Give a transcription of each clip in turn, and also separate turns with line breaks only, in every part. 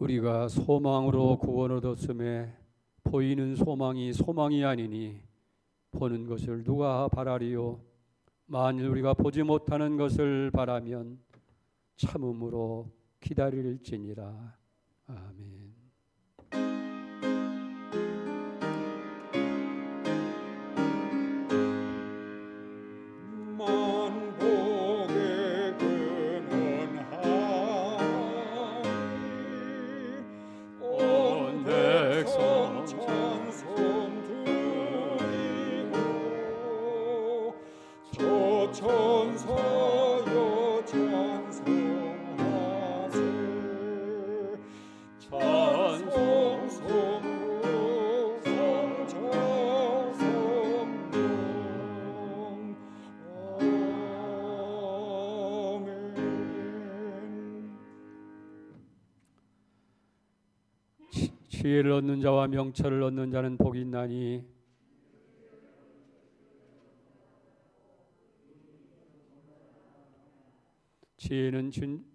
우리가 소망으로 구원 얻었음에 보이는 소망이 소망이 아니니 보는 것을 누가 바라리요. 만일 우리가 보지 못하는 것을 바라면 참음으로 기다릴지니라. 아멘.
천사여 찬송하세 찬송성로 성자성령 아멘.
지혜를 얻는 자와 명철을 얻는 자는 복이 있나니 지혜는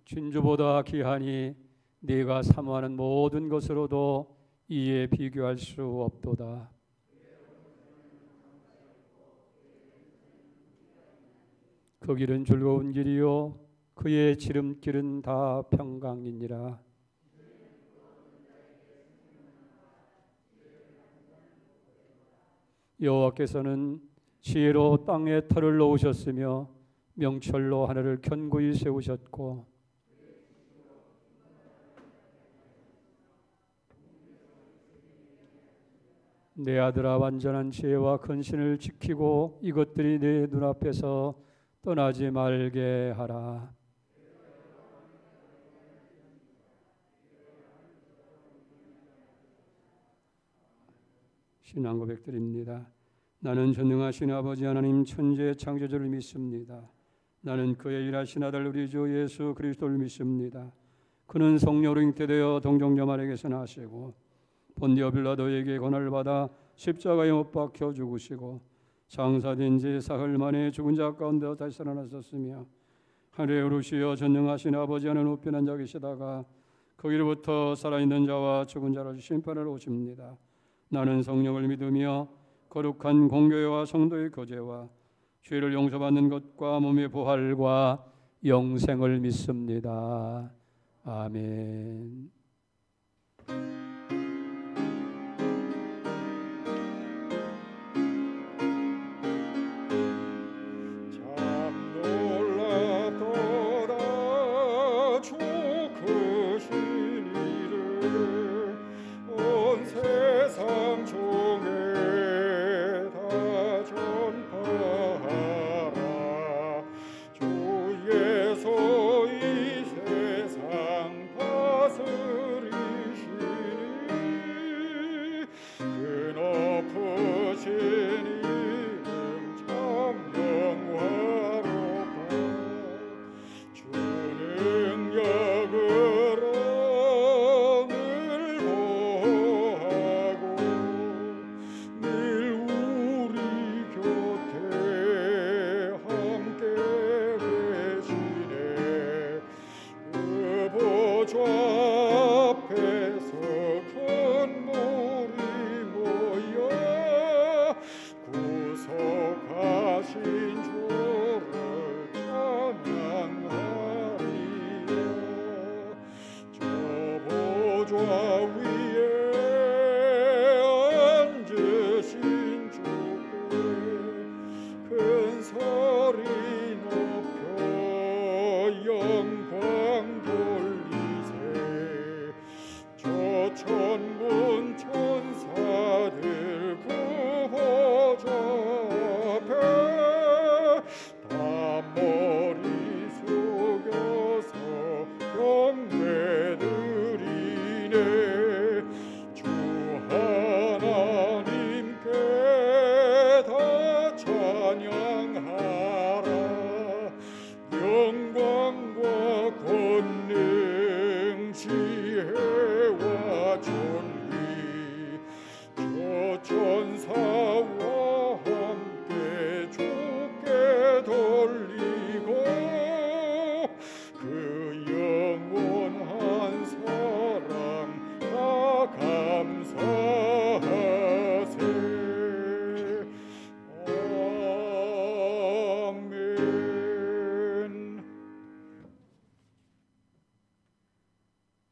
진주보다 귀하니 네가 사모하는 모든 것으로도 이에 비교할 수 없도다. 그 길은 즐거운 길이요 그의 지름길은 다 평강이니라. 여호와께서는 지혜로 땅에 터를 놓으셨으며 명철로 하늘을 견고히 세우셨고 내 아들아 완전한 지혜와 근신을 지키고 이것들이 내 눈앞에서 떠나지 말게 하라. 신앙 고백드립니다. 나는 전능하신 아버지 하나님 천지의 창조주를 믿습니다. 나는 그의 일하신 아들 우리 주 예수 그리스도를 믿습니다. 그는 성령으로 잉태되어 동정녀 마리아에게서 나시고 본디오 빌라도에게 고난을 받아 십자가에 못 박혀 죽으시고 장사된 지 사흘 만에 죽은 자 가운데 다시 살아나셨으며 하늘에 오르시어 전능하신 아버지 안에 우편한 자 계시다가 거기로부터 살아있는 자와 죽은 자를 심판하러 오십니다. 나는 성령을 믿으며 거룩한 공교회와 성도의 교제와 죄를 용서받는 것과 몸의 부활과 영생을 믿습니다. 아멘.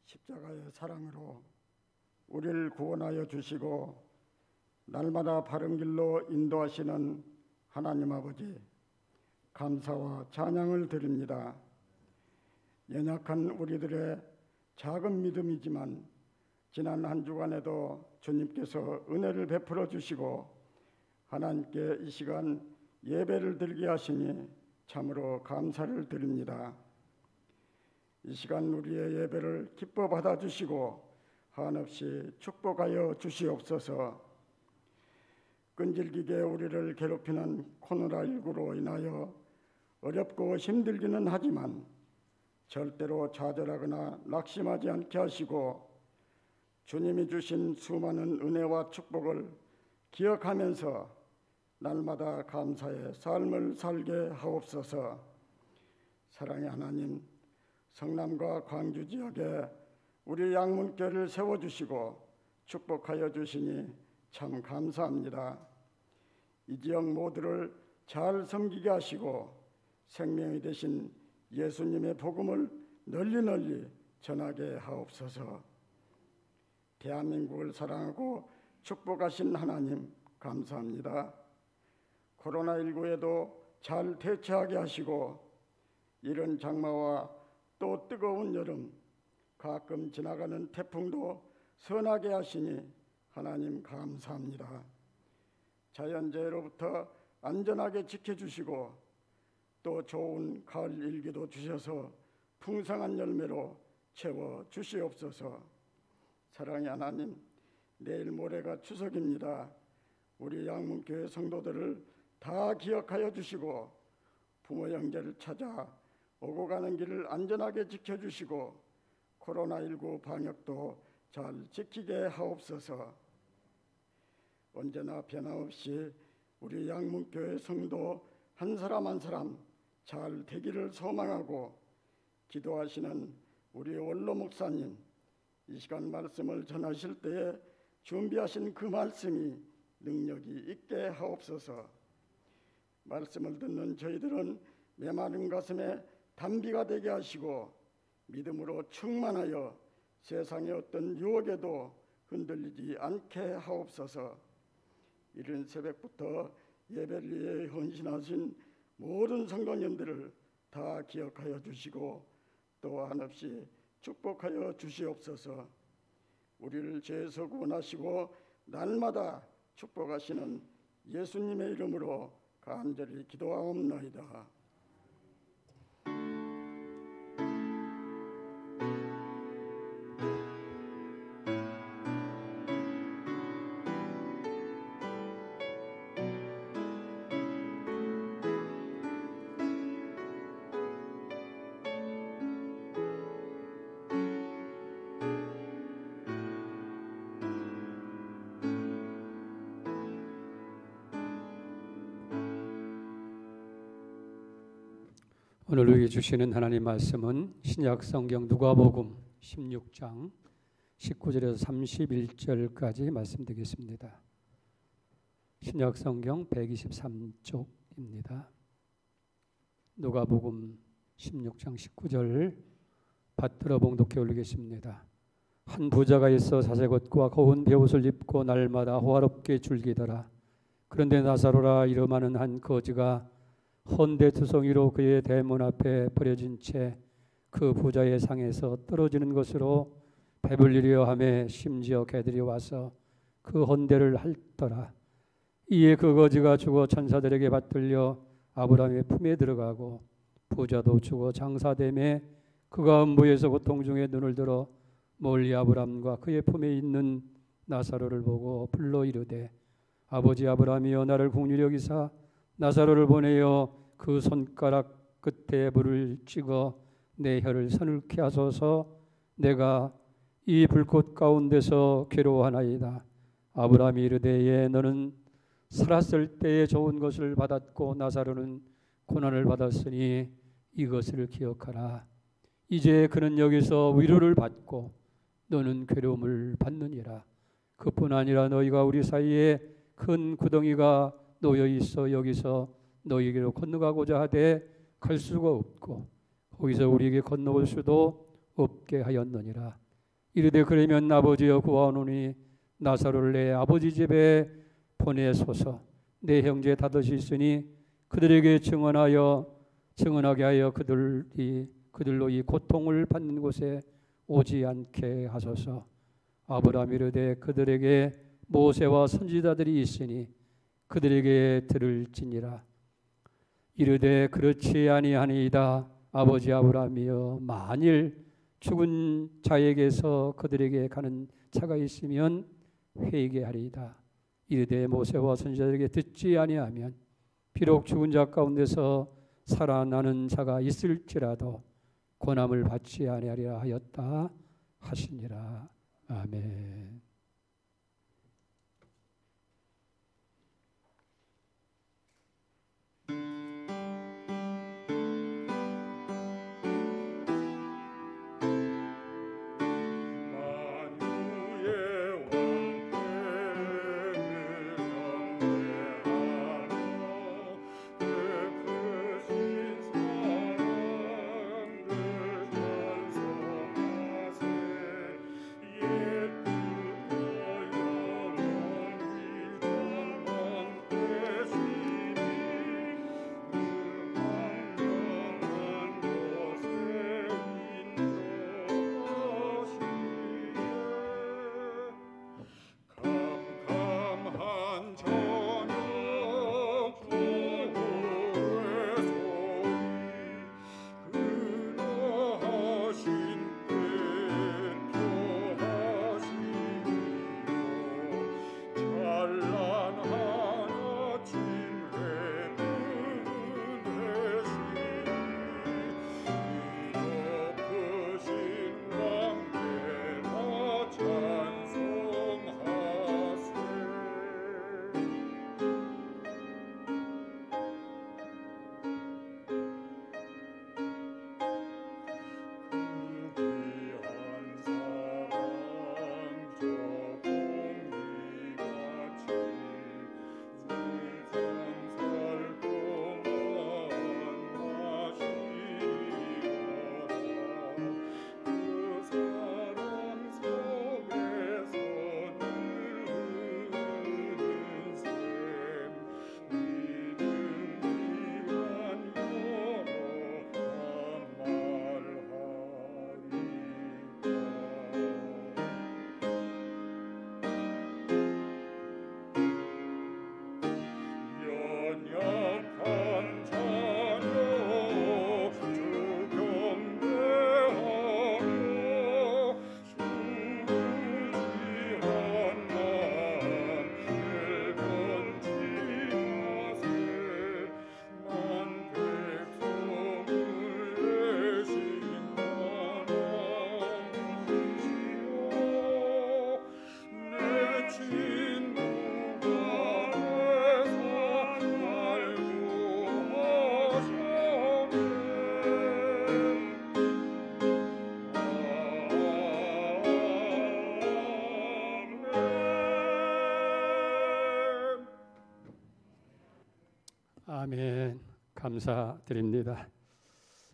십자가의 사랑으로 우리를 구원하여 주시고 날마다 바른 길로 인도하시는 하나님 아버지, 감사와 찬양을 드립니다. 연약한 우리들의 작은 믿음이지만 지난 한 주간에도 주님께서 은혜를 베풀어 주시고 하나님께 이 시간 예배를 드리게 하시니 참으로 감사를 드립니다. 이 시간 우리의 예배를 기뻐 받아주시고 한없이 축복하여 주시옵소서. 끈질기게 우리를 괴롭히는 코로나19로 인하여 어렵고 힘들기는 하지만 절대로 좌절하거나 낙심하지 않게 하시고 주님이 주신 수많은 은혜와 축복을 기억하면서 날마다 감사의 삶을 살게 하옵소서. 사랑의 하나님, 성남과 광주 지역에 우리 양문교회를 세워주시고 축복하여 주시니 참 감사합니다. 이 지역 모두를 잘 섬기게 하시고 생명이 되신 예수님의 복음을 널리 전하게 하옵소서. 대한민국을 사랑하고 축복하신 하나님 감사합니다. 코로나19에도 잘 대처하게 하시고 이른 장마와 또 뜨거운 여름, 가끔 지나가는 태풍도 선하게 하시니 하나님 감사합니다. 자연재해로부터 안전하게 지켜주시고 또 좋은 가을 일기도 주셔서 풍성한 열매로 채워 주시옵소서. 사랑의 하나님, 내일 모레가 추석입니다. 우리 양문교회 성도들을 다 기억하여 주시고 부모 형제를 찾아 오고 가는 길을 안전하게 지켜주시고 코로나19 방역도 잘 지키게 하옵소서. 언제나 변함없이 우리 양문교회 성도 한 사람 한 사람 잘 되기를 소망하고 기도하시는 우리 원로 목사님, 이 시간 말씀을 전하실 때에 준비하신 그 말씀이 능력이 있게 하옵소서. 말씀을 듣는 저희들은 메마른 가슴에 단비가 되게 하시고 믿음으로 충만하여 세상의 어떤 유혹에도 흔들리지 않게 하옵소서. 이른 새벽부터 예배를 위해 헌신하신 모든 성도님들을 다 기억하여 주시고 또 한없이 축복하여 주시옵소서. 우리를 죄에서 구원하시고 날마다 축복하시는 예수님의 이름으로 간절히 기도하옵나이다.
오늘 우리에게 주시는 하나님 말씀은 신약 성경 누가복음 16장 19절에서 31절까지 말씀드리겠습니다. 신약 성경 123쪽입니다. 누가복음 16장 19절 받들어 봉독해 올리겠습니다. 한 부자가 있어 사색옷과 고운 베옷을 입고 날마다 호화롭게 즐기더라. 그런데 나사로라 이름하는 한 거지가 헌대투성이로 그의 대문 앞에 버려진 채 그 부자의 상에서 떨어지는 것으로 배불리려 하매 심지어 개들이 와서 그 헌대를 핥더라. 이에 그 거지가 죽어 천사들에게 받들려 아브라함의 품에 들어가고 부자도 죽어 장사됨에 그가 음부에서 고통 중에 눈을 들어 멀리 아브라함과 그의 품에 있는 나사로를 보고 불러 이르되 아버지 아브라함이여 나를 긍휼히 여기사 나사로를 보내어 그 손가락 끝에 불을 찍어 내 혀를 서늘케 하소서. 내가 이 불꽃 가운데서 괴로워하나이다. 아브라함이 이르되 예 너는 살았을 때에 좋은 것을 받았고 나사로는 고난을 받았으니 이것을 기억하라. 이제 그는 여기서 위로를 받고 너는 괴로움을 받느니라. 그뿐 아니라 너희가 우리 사이에 큰 구덩이가 놓여 있어 여기서 너희에게로 건너가고자 하되 갈 수가 없고 거기서 우리에게 건너올 수도 없게 하였느니라. 이르되 그러면 아버지여 구하노니 나사로를 내 아버지 집에 보내소서. 내 형제 다섯이 있으니 그들에게 증언하게 하여 그들로 이 고통을 받는 곳에 오지 않게 하소서. 아브라함이 이르되 그들에게 모세와 선지자들이 있으니 그들에게 들을지니라. 이르되 그렇지 아니하니이다. 아버지 아브라함이여 만일 죽은 자에게서 그들에게 가는 차가 있으면 회개하리이다. 이르되 모세와 선지자들에게 듣지 아니하면 비록 죽은 자 가운데서 살아나는 자가 있을지라도 권함을 받지 아니하리라 하였다 하시니라. 아멘. 아멘. 감사드립니다.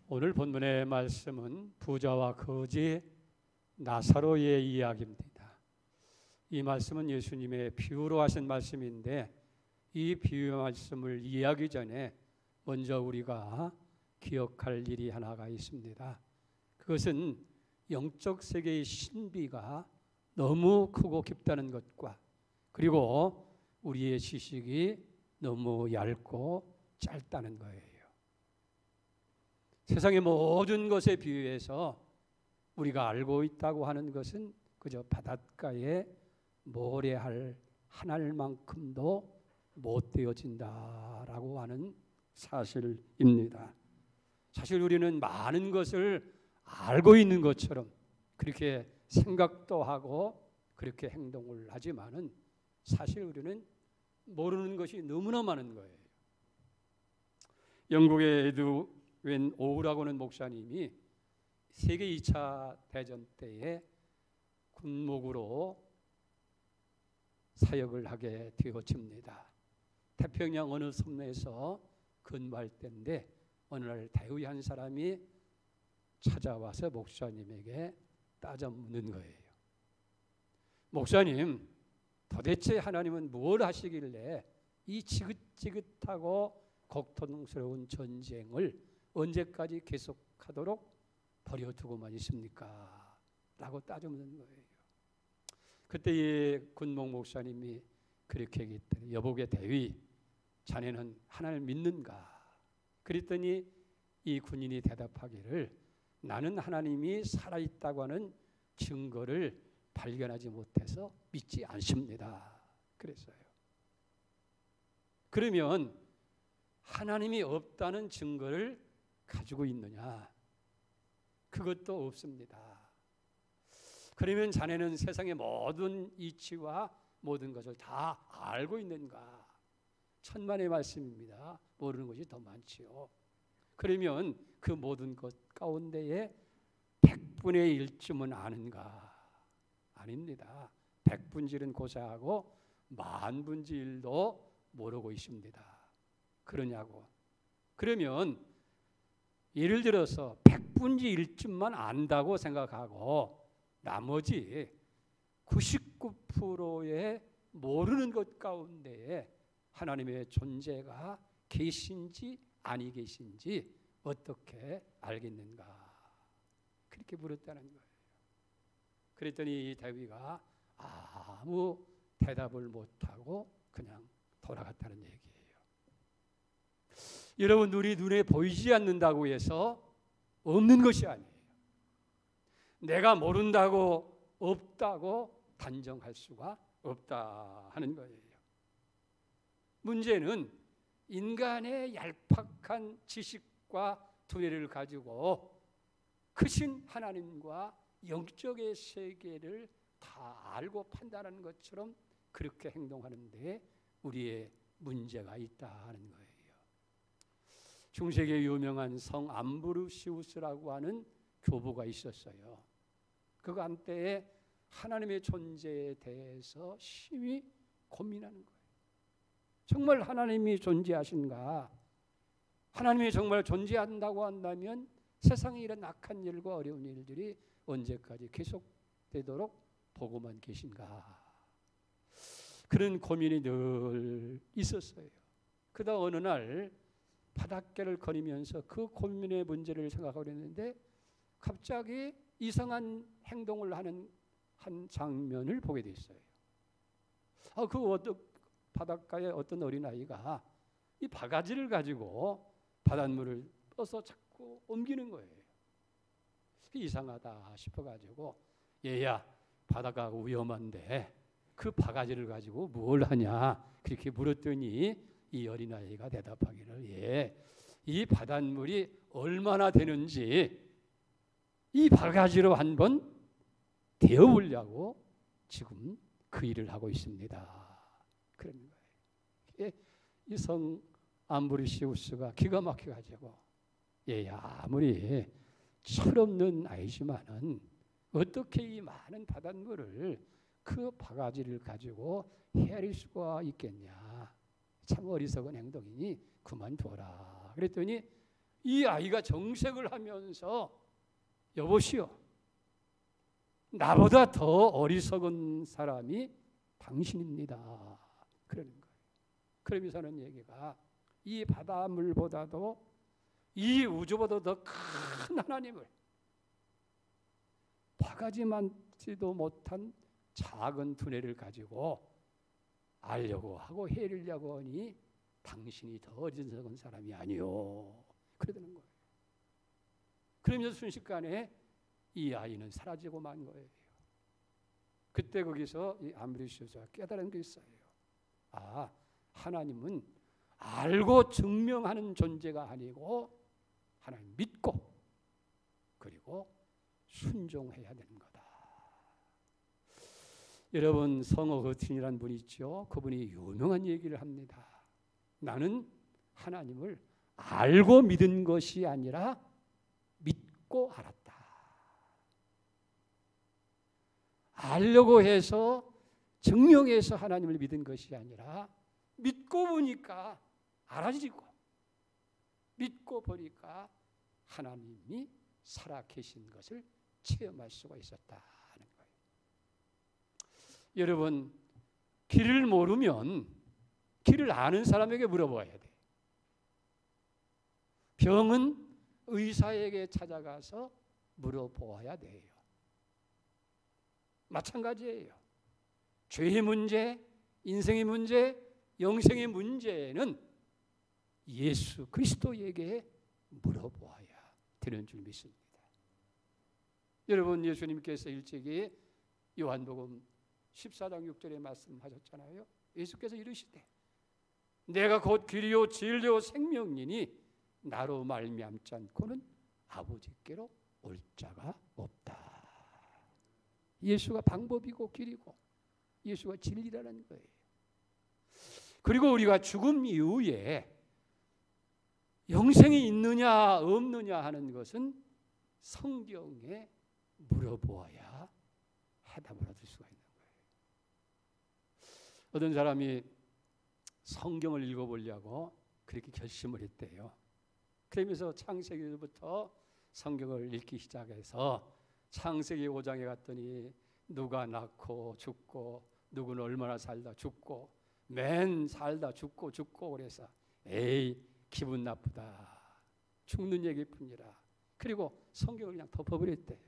오늘 본문의 말씀은 부자와 거지 나사로의 이야기입니다. 이 말씀은 예수님의 비유로 하신 말씀인데 이 비유 말씀을 이해하기 전에 먼저 우리가 기억할 일이 하나가 있습니다. 그것은 영적 세계의 신비가 너무 크고 깊다는 것과 그리고 우리의 지식이 너무 얇고 짧다는 거예요. 세상의 모든 것에 비유해서 우리가 알고 있다고 하는 것은 그저 바닷가에 모래알 한 알만큼도 못 되어진다라고 하는 사실입니다. 사실 우리는 많은 것을 알고 있는 것처럼 그렇게 생각도 하고 그렇게 행동을 하지만은 사실 우리는 모르는 것이 너무나 많은 거예요. 영국의 에드윈 오우라고 하는 목사님이 세계 2차 대전 때에 군목으로 사역을 하게 되어집니다. 태평양 어느 섬에서 근무할 때인데 어느 날 대의 한 사람이 찾아와서 목사님에게 따져 묻는 거예요. 목사님, 도대체 하나님은 뭘 하시길래 이 지긋지긋하고 고통스러운 전쟁을 언제까지 계속하도록 버려두고만 있습니까? 라고 따져 묻는 거예요. 그때 이 군목 목사님이 그렇게 얘기했더니 여보게 대위, 자네는 하나님을 믿는가? 그랬더니 이 군인이 대답하기를 나는 하나님이 살아있다고 하는 증거를 발견하지 못해서 믿지 않습니다. 그랬어요. 그러면 하나님이 없다는 증거를 가지고 있느냐? 그것도 없습니다. 그러면 자네는 세상의 모든 이치와 모든 것을 다 알고 있는가? 천만의 말씀입니다. 모르는 것이 더 많지요. 그러면 그 모든 것 가운데에 100분의 1쯤은 아는가? 아닙니다. 100분질은 고사하고 10,000분질도 모르고 있습니다. 그러냐고. 그러면 예를 들어서 100분의 1쯤만 안다고 생각하고 나머지 99%의 모르는 것 가운데에 하나님의 존재가 계신지 아니 계신지 어떻게 알겠는가? 그렇게 물었다는 거예요. 그랬더니 이 대위가 아무 대답을 못하고 그냥 돌아갔다는 얘기예요. 여러분, 우리 눈에 보이지 않는다고 해서 없는 것이 아니에요. 내가 모른다고 없다고 단정할 수가 없다 하는 거예요. 문제는 인간의 얄팍한 지식과 두뇌를 가지고 크신 하나님과 영적의 세계를 다 알고 판단하는 것처럼 그렇게 행동하는데 우리의 문제가 있다 하는 거예요. 중세계 유명한 성 암브루시우스라고 하는 교부가 있었어요. 그 한때에 하나님의 존재에 대해서 심히 고민하는 거예요. 정말 하나님이 존재하신가? 하나님이 정말 존재한다고 한다면 세상에 이런 악한 일과 어려운 일들이 언제까지 계속되도록 보고만 계신가? 그런 고민이 늘 있었어요. 그러다 어느 날 바닷가를 거니면서 그 고민의 문제를 생각하고 있는데 갑자기 이상한 행동을 하는 한 장면을 보게 됐어요. 바닷가에 어떤 어린아이가 이 바가지를 가지고 바닷물을 떠서 자꾸 옮기는 거예요. 이상하다 싶어가지고 얘야, 바다가 위험한데 그 바가지를 가지고 뭘 하냐 그렇게 물었더니 이 어린아이가 대답하기를 예, 이 바닷물이 얼마나 되는지 이 바가지로 한번 데워보려고 지금 그 일을 하고 있습니다. 그런 거예요. 이 성 암브루시우스가 기가 막혀가지고 얘야, 아무리 철없는 아이지만은 어떻게 이 많은 바닷물을 그 바가지를 가지고 헤아릴 수가 있겠냐. 참 어리석은 행동이니 그만둬라. 그랬더니 이 아이가 정색을 하면서 여보시오, 나보다 더 어리석은 사람이 당신입니다. 그러는 거예요. 그러면서 하는 얘기가 이 바닷물보다도 이 우주보다 더 큰 하나님을 바가지만지도 못한 작은 두뇌를 가지고 알려고 하고 해리려고 하니 당신이 더 어리석은 사람이 아니요. 그러는 거예요. 그러면서 순식간에 이 아이는 사라지고 만 거예요. 그때 거기서 이 암브로시오스가 깨달은 게 있어요. 아, 하나님은 알고 증명하는 존재가 아니고 하나님 믿고 그리고 순종해야 되는 거다. 여러분, 성어 거틴이라는 분이 있죠. 그분이 유명한 얘기를 합니다. 나는 하나님을 알고 믿은 것이 아니라 믿고 알았다. 알려고 해서 증명해서 하나님을 믿은 것이 아니라 믿고 보니까 알아지고 믿고 보니까 하나님이 살아계신 것을 체험할 수가 있었다는 거예요. 여러분, 길을 모르면 길을 아는 사람에게 물어봐야 돼. 병은 의사에게 찾아가서 물어보아야 돼요. 마찬가지예요. 죄의 문제, 인생의 문제, 영생의 문제는 예수 그리스도에게 물어보아야 되는 줄 믿습니다. 여러분, 예수님께서 일찍이 요한복음 14장 6절에 말씀하셨잖아요. 예수께서 이르시되 내가 곧 길이요 진리요 생명이니 나로 말미암지 않고는 아버지께로 올 자가 없다. 예수가 방법이고 길이고 예수가 진리라는 거예요. 그리고 우리가 죽음 이후에 영생이 있느냐 없느냐 하는 것은 성경에 물어보아야 해답을 얻을 수가 있는 거예요. 어떤 사람이 성경을 읽어보려고 그렇게 결심을 했대요. 그러면서 창세기부터 성경을 읽기 시작해서 창세기 5장에 갔더니 누가 낳고 죽고 누구는 얼마나 살다 죽고 맨 살다 죽고 그래서 에이 기분 나쁘다. 죽는 얘기뿐이라. 그리고 성경을 그냥 덮어버렸대요.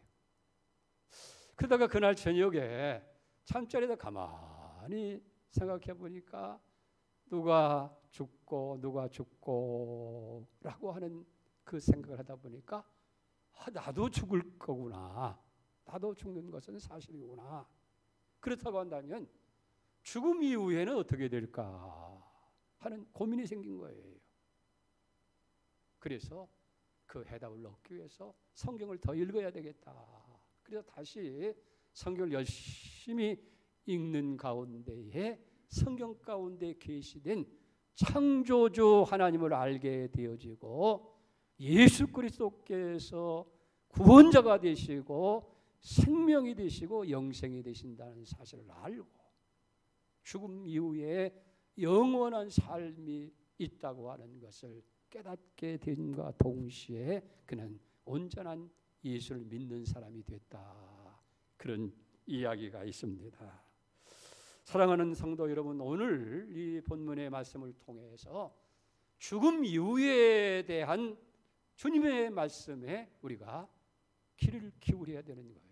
그러다가 그날 저녁에 잠자리에다 가만히 생각해 보니까 누가 죽고 라고 하는 그 생각을 하다 보니까 나도 죽을 거구나. 나도 죽는 것은 사실이구나. 그렇다고 한다면 죽음 이후에는 어떻게 될까 하는 고민이 생긴 거예요. 그래서 그 해답을 얻기 위해서 성경을 더 읽어야 되겠다. 그래서 다시 성경을 열심히 읽는 가운데에 성경 가운데 계시된 창조주 하나님을 알게 되어지고 예수 그리스도께서 구원자가 되시고 생명이 되시고 영생이 되신다는 사실을 알고 죽음 이후에 영원한 삶이 있다고 하는 것을 깨닫게 된과 동시에 그는 온전한 예수를 믿는 사람이 됐다. 그런 이야기가 있습니다. 사랑하는 성도 여러분, 오늘 이 본문의 말씀을 통해서 죽음 이후에 대한 주님의 말씀에 우리가 귀를 기울여야 되는 거예요.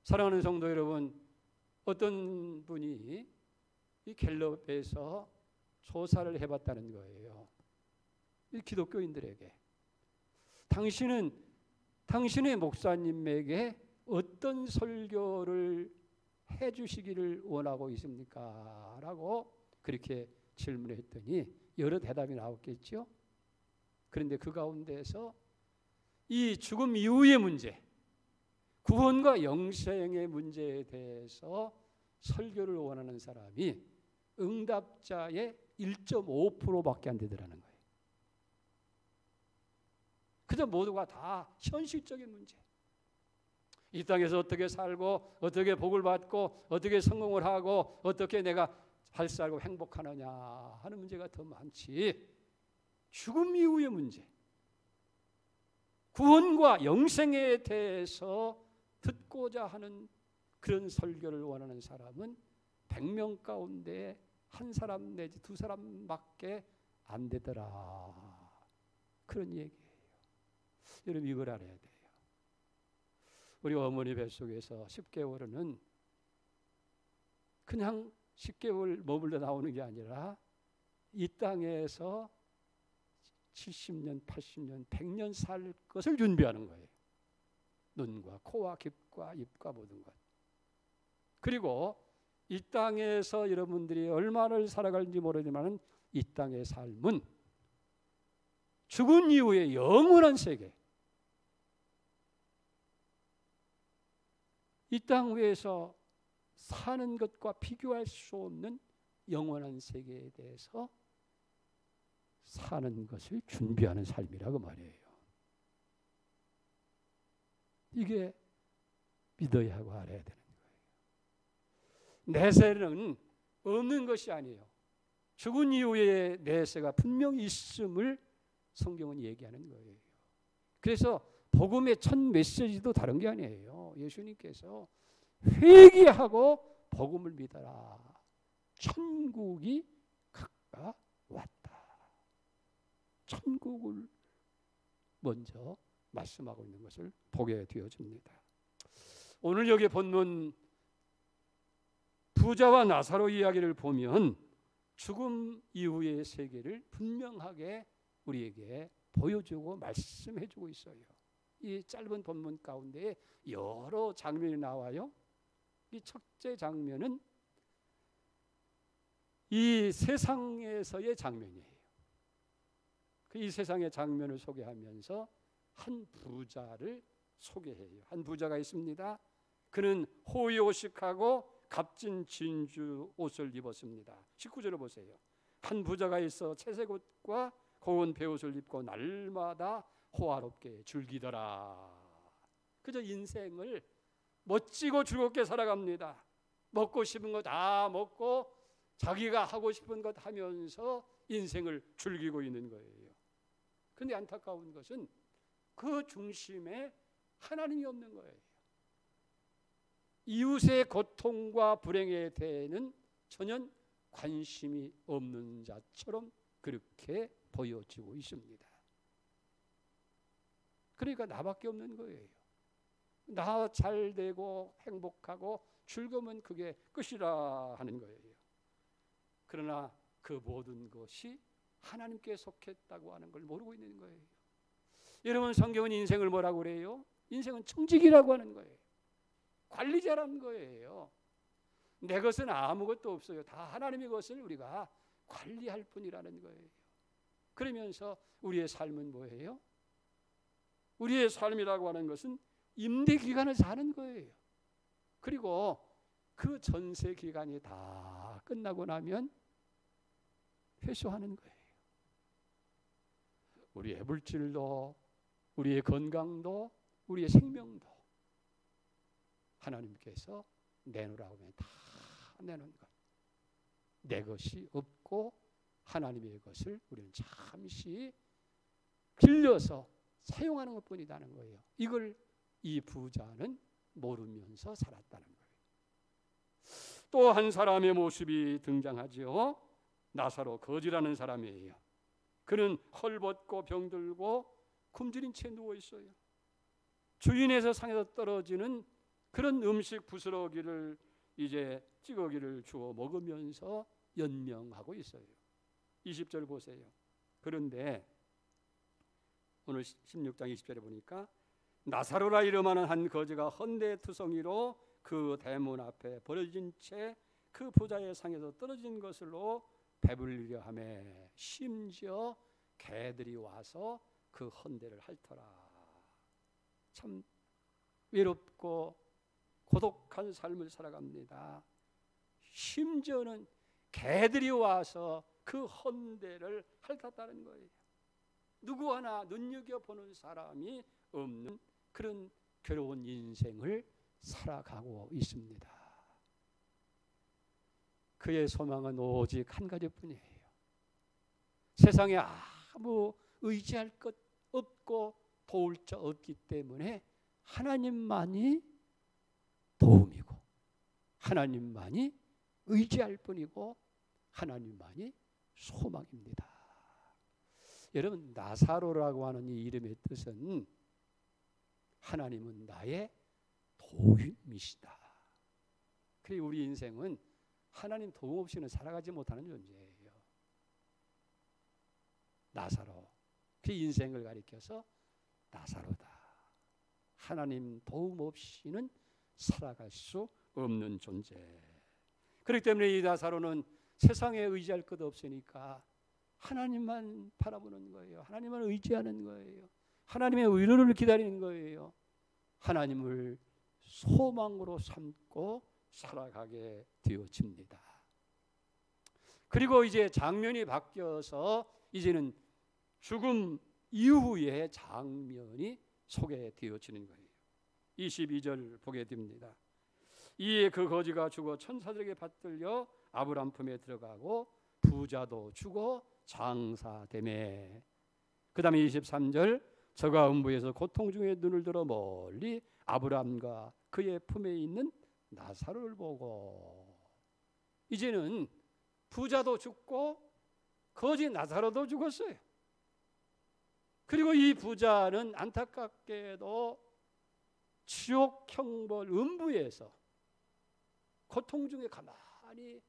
사랑하는 성도 여러분, 어떤 분이 이 갤럽에서 조사를 해봤다는 거예요. 이 기독교인들에게 당신의 목사님에게 어떤 설교를 해주시기를 원하고 있습니까? 라고 그렇게 질문했더니 여러 대답이 나왔겠죠. 그런데 그 가운데서 이 죽음 이후의 문제, 구원과 영생의 문제에 대해서 설교를 원하는 사람이 응답자의 1.5%밖에 안 되더라는 거예요. 그저 모두가 다 현실적인 문제. 이 땅에서 어떻게 살고 어떻게 복을 받고 어떻게 성공을 하고 어떻게 내가 잘 살고 행복하느냐 하는 문제가 더 많지, 죽음 이후의 문제, 구원과 영생에 대해서 듣고자 하는 그런 설교를 원하는 사람은 100명 가운데 한 사람 내지 두 사람밖에 안 되더라, 그런 얘기예요. 여러분 이걸 알아야 돼요. 우리 어머니 뱃속에서 10개월은 그냥 10개월 머물러 나오는 게 아니라 이 땅에서 70년, 80년, 100년 살 것을 준비하는 거예요. 눈과 코와 귓과 입과 모든 것. 그리고 이 땅에서 여러분들이 얼마나 살아갈지 모르지만 이 땅의 삶은 죽은 이후의 영원한 세계, 이 땅 위에서 사는 것과 비교할 수 없는 영원한 세계에 대해서 사는 것을 준비하는 삶이라고 말이에요. 이게 믿어야 하고 알아야 되는 거예요. 내세는 없는 것이 아니에요. 죽은 이후에 내세가 분명히 있음을 성경은 얘기하는 거예요. 그래서 복음의 첫 메시지도 다른 게 아니에요. 예수님께서 회개하고 복음을 믿어라, 천국이 가까 왔다, 천국을 먼저 말씀하고 있는 것을 보게 되어집니다. 오늘 여기 본문 부자와 나사로 이야기를 보면 죽음 이후의 세계를 분명하게 우리에게 보여주고 말씀해주고 있어요. 이 짧은 본문 가운데 여러 장면이 나와요. 이 첫째 장면은 이 세상에서의 장면이에요. 이 세상의 장면을 소개하면서 한 부자를 소개해요. 한 부자가 있습니다. 그는 호의호식하고 값진 진주 옷을 입었습니다. 19절을 보세요. 한 부자가 있어 채색 옷과 고운 베옷을 입고 날마다 호화롭게 즐기더라. 그저 인생을 멋지고 즐겁게 살아갑니다. 먹고 싶은 거 다 먹고 자기가 하고 싶은 것 하면서 인생을 즐기고 있는 거예요. 그런데 안타까운 것은 그 중심에 하나님이 없는 거예요. 이웃의 고통과 불행에 대해는 전혀 관심이 없는 자처럼 그렇게 보여지고 있습니다. 그러니까 나밖에 없는 거예요. 나 잘 되고 행복하고 즐거우면 그게 끝이라 하는 거예요. 그러나 그 모든 것이 하나님께 속했다고 하는 걸 모르고 있는 거예요. 여러분, 성경은 인생을 뭐라고 그래요? 인생은 청직이라고 하는 거예요. 관리자라는 거예요. 내 것은 아무것도 없어요. 다 하나님의 것을 우리가 관리할 뿐이라는 거예요. 그러면서 우리의 삶은 뭐예요? 우리의 삶이라고 하는 것은 임대 기간을 사는 거예요. 그리고 그 전세 기간이 다 끝나고 나면 회수하는 거예요. 우리의 물질도, 우리의 건강도, 우리의 생명도 하나님께서 내놓으라고 하면 다 내놓은 것. 내 것이 없고 하나님의 것을 우리는 잠시 빌려서 사용하는 것뿐이라는 거예요. 이걸 이 부자는 모르면서 살았다는 거예요. 또 한 사람의 모습이 등장하죠. 나사로, 거지라는 사람이에요. 그는 헐벗고 병들고 굶주린 채 누워 있어요. 주인에서 상에서 떨어지는 그런 음식 부스러기를 이제 찌꺼기를 주워 먹으면서 연명하고 있어요. 20절 보세요. 그런데 오늘 16장 20절에 보니까 나사로라 이름하는 한 거지가 헌데투성이로 그 대문 앞에 버려진 채 그 부자의 상에서 떨어진 것으로 배불리려 하며 심지어 개들이 와서 그 헌데를 핥더라. 참 외롭고 고독한 삶을 살아갑니다. 심지어는 개들이 와서 그 헌데를 핥았다는 거예요. 누구 하나 눈여겨보는 사람이 없는 그런 괴로운 인생을 살아가고 있습니다. 그의 소망은 오직 한 가지뿐이에요. 세상에 아무 의지할 것 없고 도울 자 없기 때문에 하나님만이 도움이고 하나님만이 의지할 뿐이고 하나님만이 소망입니다. 여러분, 나사로라고 하는 이 이름의 뜻은 하나님은 나의 도움이시다. 그리고 우리 인생은 하나님 도움 없이는 살아가지 못하는 존재예요. 나사로, 그 인생을 가리켜서 나사로다. 하나님 도움 없이는 살아갈 수 없는 존재. 그렇기 때문에 이 나사로는 세상에 의지할 것 없으니까 하나님만 바라보는 거예요. 하나님만 의지하는 거예요. 하나님의 위로를 기다리는 거예요. 하나님을 소망으로 삼고 살아가게 되어집니다. 그리고 이제 장면이 바뀌어서 이제는 죽음 이후의 장면이 소개되어지는 거예요. 22절 보게 됩니다. 이에 그 거지가 죽어 천사들에게 받들려 아브람 품에 들어가고 부자도 죽어 장사되매. 그 다음에 23절 저가 음부에서 고통 중에 눈을 들어 멀리 아브람과 그의 품에 있는 나사로를 보고. 이제는 부자도 죽고 거지 나사로도 죽었어요. 그리고 이 부자는 안타깝게도 지옥 형벌 음부에서 고통 중에 가만히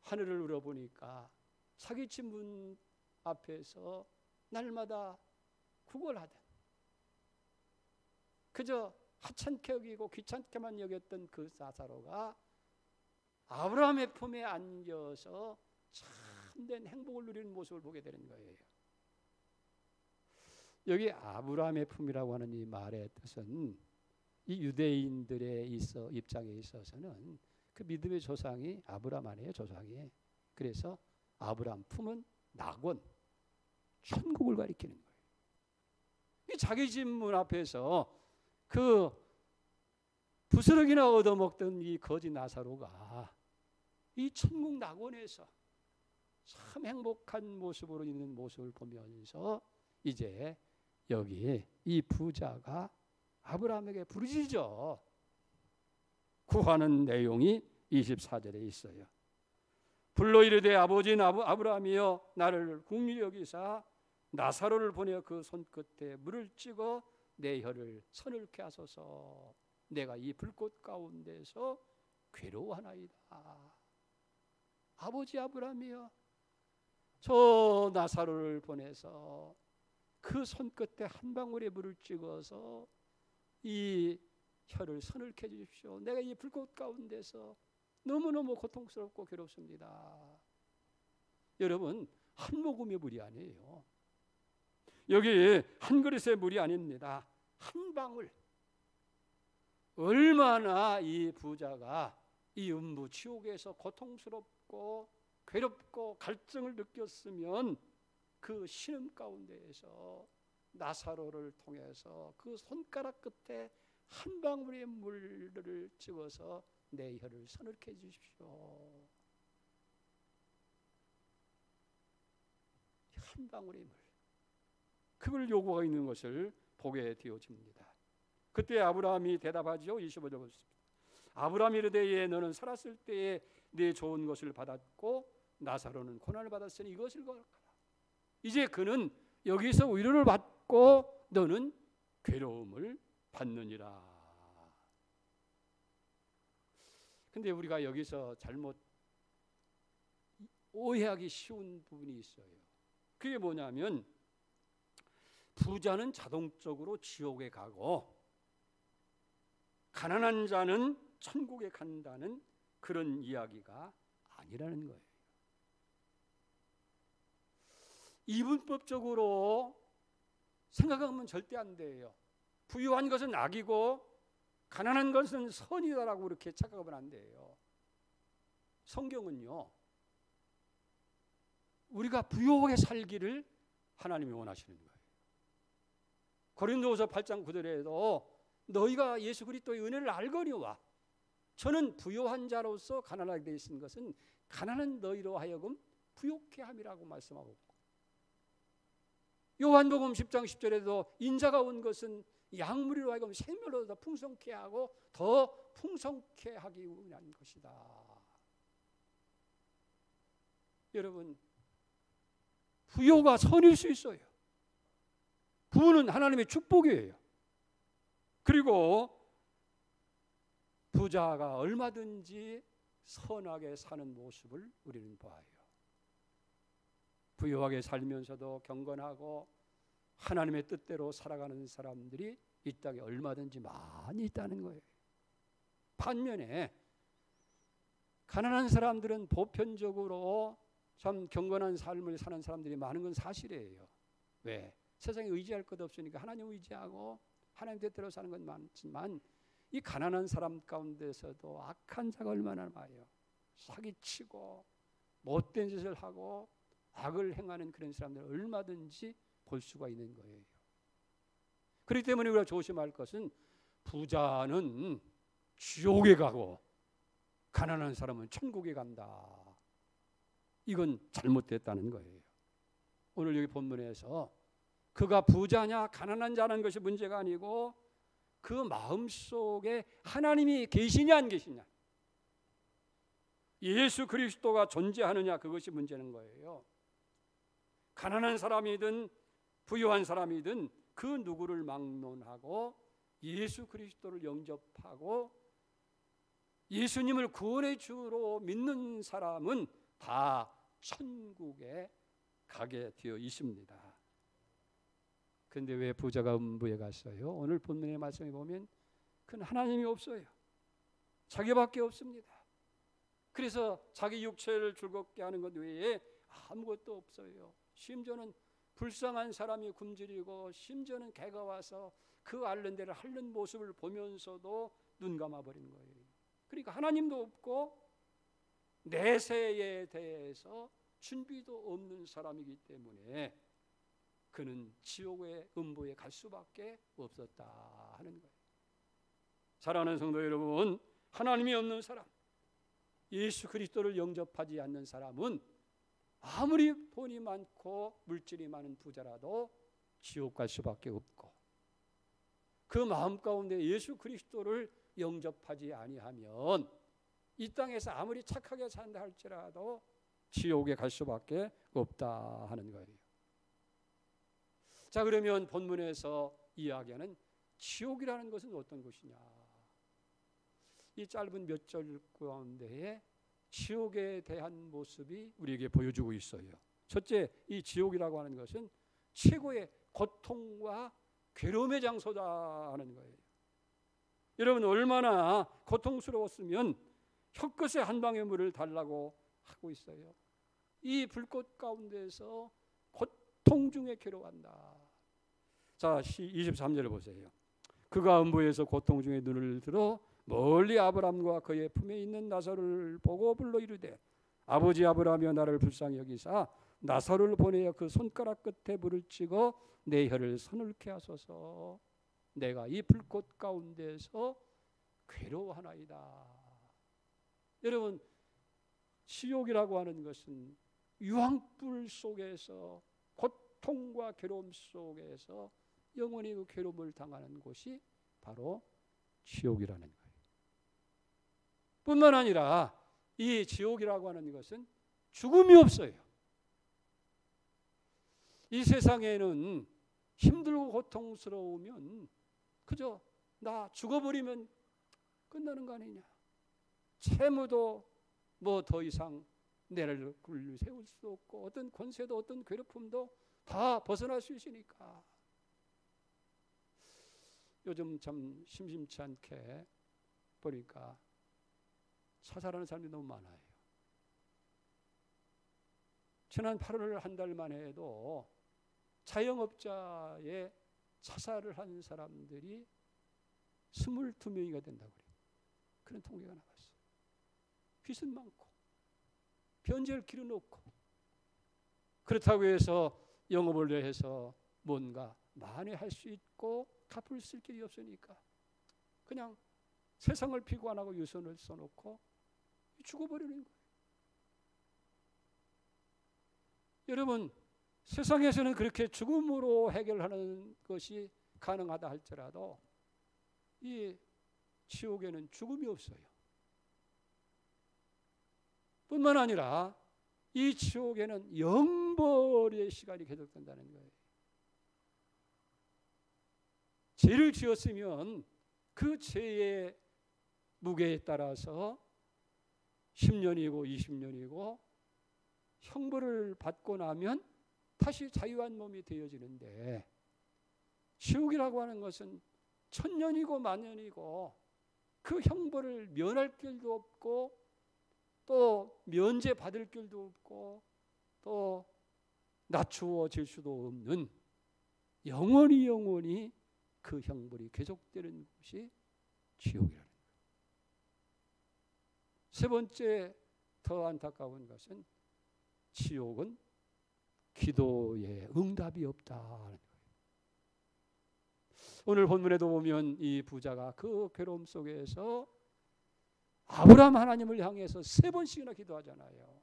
하늘을 울어보니까 사기친 문 앞에서 날마다 구걸하던, 그저 하찮게 여기고 귀찮게만 여겼던 그 나사로가 아브라함의 품에 안겨서 참된 행복을 누리는 모습을 보게 되는 거예요. 여기 아브라함의 품이라고 하는 이 말의 뜻은 이 유대인들의 입장에 있어서는 그 믿음의 조상이 아브라함 아니에요, 조상이. 그래서 아브라함 품은 낙원, 천국을 가리키는 거예요. 이 자기 집 문 앞에서 그 부스러기나 얻어먹던 이 거지 나사로가 이 천국 낙원에서 참 행복한 모습으로 있는 모습을 보면서 이제 여기 이 부자가 아브라함에게 부르짖어 구하는 내용이 24절에 있어요. 불러 이르되 아버지인 아브라함이여 나를 긍휼히 여기사 나사로를 보내어 그 손끝에 물을 찍어 내 혀를 서늘케 하소서. 내가 이 불꽃 가운데서 괴로워하나이다. 아버지 아브라함이여, 저 나사로를 보내서 그 손끝에 한 방울의 물을 찍어서 이 혀를 서늘케 해주십시오. 내가 이 불꽃 가운데서 너무너무 고통스럽고 괴롭습니다. 여러분, 한 모금의 물이 아니에요. 여기 한 그릇의 물이 아닙니다. 한 방울. 얼마나 이 부자가 이 음부 지옥에서 고통스럽고 괴롭고 갈증을 느꼈으면 그 신음 가운데에서 나사로를 통해서 그 손가락 끝에 한 방울의 물을 찍어서 내 혀를 서늘케 해주십시오. 한 방울의 물, 그걸 요구하고 있는 것을 보게 되어집니다. 그때 아브라함이 대답하지요. 25절 보겠습니다. 아브라함이 이르되 예, 너는 살았을 때에 네 좋은 것을 받았고 나사로는 고난을 받았으니 이것을 거하라. 이제 그는 여기서 위로를 받고 너는 괴로움을 받느니라. 근데 우리가 여기서 잘못 오해하기 쉬운 부분이 있어요. 그게 뭐냐면 부자는 자동적으로 지옥에 가고 가난한 자는 천국에 간다는 그런 이야기가 아니라는 거예요. 이분법적으로 생각하면 절대 안 돼요. 부유한 것은 악이고 가난한 것은 선이다라고 그렇게 착각하면 안 돼요. 성경은요, 우리가 부유하게 살기를 하나님이 원하시는 거예요. 고린도후서 8장 9절에도 너희가 예수 그리스도의 은혜를 알거니와 저는 부요한 자로서 가난하게 되어 있는 것은 가난한 너희로 하여금 부욕케 함이라고 말씀하고 있고, 요한복음 10장 10절에도 인자가 온 것은 양무리로 하여금 생멸로 더 풍성케 하고 더 풍성케 하기 위한 것이다. 여러분, 부요가 선일 수 있어요. 부는 하나님의 축복이에요. 그리고 부자가 얼마든지 선하게 사는 모습을 우리는 봐요. 부유하게 살면서도 경건하고 하나님의 뜻대로 살아가는 사람들이 이 땅에 얼마든지 많이 있다는 거예요. 반면에 가난한 사람들은 보편적으로 참 경건한 삶을 사는 사람들이 많은 건 사실이에요. 왜? 세상에 의지할 것 없으니까 하나님 의지하고 하나님 뜻대로 사는 건 많지만, 이 가난한 사람 가운데서도 악한 자가 얼마나 많아요. 사기치고 못된 짓을 하고 악을 행하는 그런 사람들을 얼마든지 볼 수가 있는 거예요. 그렇기 때문에 우리가 조심할 것은, 부자는 지옥에 가고 가난한 사람은 천국에 간다. 이건 잘못됐다는 거예요. 오늘 여기 본문에서 그가 부자냐 가난한 자라는 것이 문제가 아니고 그 마음속에 하나님이 계시냐 안 계시냐, 예수 그리스도가 존재하느냐, 그것이 문제는 거예요. 가난한 사람이든 부유한 사람이든 그 누구를 막론하고 예수 그리스도를 영접하고 예수님을 구원의 주로 믿는 사람은 다 천국에 가게 되어 있습니다. 그런데 왜 부자가 음부에 갔어요? 오늘 본문의 말씀에 보면 그는 하나님이 없어요. 자기밖에 없습니다. 그래서 자기 육체를 즐겁게 하는 것 외에 아무것도 없어요. 심지어는 불쌍한 사람이 굶주리고 심지어는 개가 와서 그 앓는 데를 핥는 모습을 보면서도 눈 감아버린 거예요. 그러니까 하나님도 없고 내세에 대해서 준비도 없는 사람이기 때문에 그는 지옥의 음부에 갈 수밖에 없었다 하는 거예요. 사랑하는 성도 여러분, 하나님이 없는 사람, 예수 그리스도를 영접하지 않는 사람은 아무리 돈이 많고 물질이 많은 부자라도 지옥 갈 수밖에 없고, 그 마음 가운데 예수 그리스도를 영접하지 아니하면 이 땅에서 아무리 착하게 산다 할지라도 지옥에 갈 수밖에 없다 하는 거예요. 자, 그러면 본문에서 이야기하는 지옥이라는 것은 어떤 것이냐? 이 짧은 몇 절 가운데에 지옥에 대한 모습이 우리에게 보여주고 있어요. 첫째, 이 지옥이라고 하는 것은 최고의 고통과 괴로움의 장소다 하는 거예요. 여러분, 얼마나 고통스러웠으면 혀끝에 한 방의 물을 달라고 하고 있어요. 이 불꽃 가운데서 고통 중에 괴로워한다. 자, 23절을 보세요. 그가 음부에서 고통 중에 눈을 들어 멀리 아브람과 그의 품에 있는 나사로를 보고 불러 이르되, 아버지 아브라함이여 나를 불쌍히 여기사 나사로를 보내어 그 손가락 끝에 불을 찍어 내 혀를 서늘케 하소서. 내가 이 불꽃 가운데서 괴로워하나이다. 여러분, 지옥이라고 하는 것은 유황불 속에서 고통과 괴로움 속에서 영원히 그 괴로움을 당하는 곳이 바로 지옥이라는 거예요. 뿐만 아니라 이 지옥이라고 하는 것은 죽음이 없어요. 이 세상에는 힘들고 고통스러우면 그저 나 죽어버리면 끝나는 거 아니냐, 채무도 뭐 더 이상 내를 세울 수 없고 어떤 권세도 어떤 괴롭힘도 다 벗어날 수 있으니까 요즘 참 심심치 않게 보니까 자살하는 사람이 너무 많아요. 지난 8월 한 달 만에 해도 자영업자의 자살을 한 사람들이 22명이가 된다고 그래요. 그런 통계가 나왔어요. 빚은 많고 변제를 길어놓고 그렇다고 해서 영업을 해서 뭔가 만회할 수 있고 갚을 수 있을 길이 없으니까 그냥 세상을 비관하고 유선을 써놓고 죽어버리는 거예요. 여러분, 세상에서는 그렇게 죽음으로 해결하는 것이 가능하다 할지라도 이 지옥에는 죽음이 없어요. 뿐만 아니라 이 지옥에는 영벌의 시간이 계속된다는 거예요. 죄를 지었으면 그 죄의 무게에 따라서 10년이고 20년이고 형벌을 받고 나면 다시 자유한 몸이 되어지는데, 지옥이라고 하는 것은 천년이고 만년이고 그 형벌을 면할 길도 없고 또 면제 받을 길도 없고 또 낮추어질 수도 없는 영원히 그 형벌이 계속되는 곳이 지옥이라는 거예요. 세 번째 더 안타까운 것은 지옥은 기도에 응답이 없다는 거예요. 오늘 본문에도 보면 이 부자가 그 괴로움 속에서 아브라함 하나님을 향해서 3번씩이나 기도하잖아요.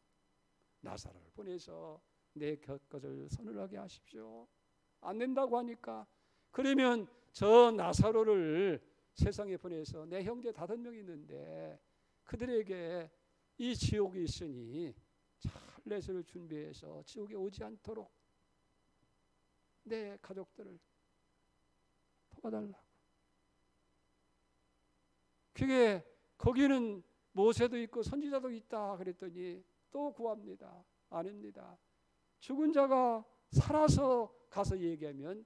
나사로를 보내서 내 것을 서늘하게 하십시오. 안 된다고 하니까, 그러면 저 나사로를 세상에 보내서 내 형제 5명 있는데 그들에게 이 지옥이 있으니 찰렛을 준비해서 지옥에 오지 않도록 내 가족들을 도와달라고. 그게 거기는 모세도 있고 선지자도 있다 그랬더니 또 구합니다. 아닙니다. 죽은 자가 살아서 가서 얘기하면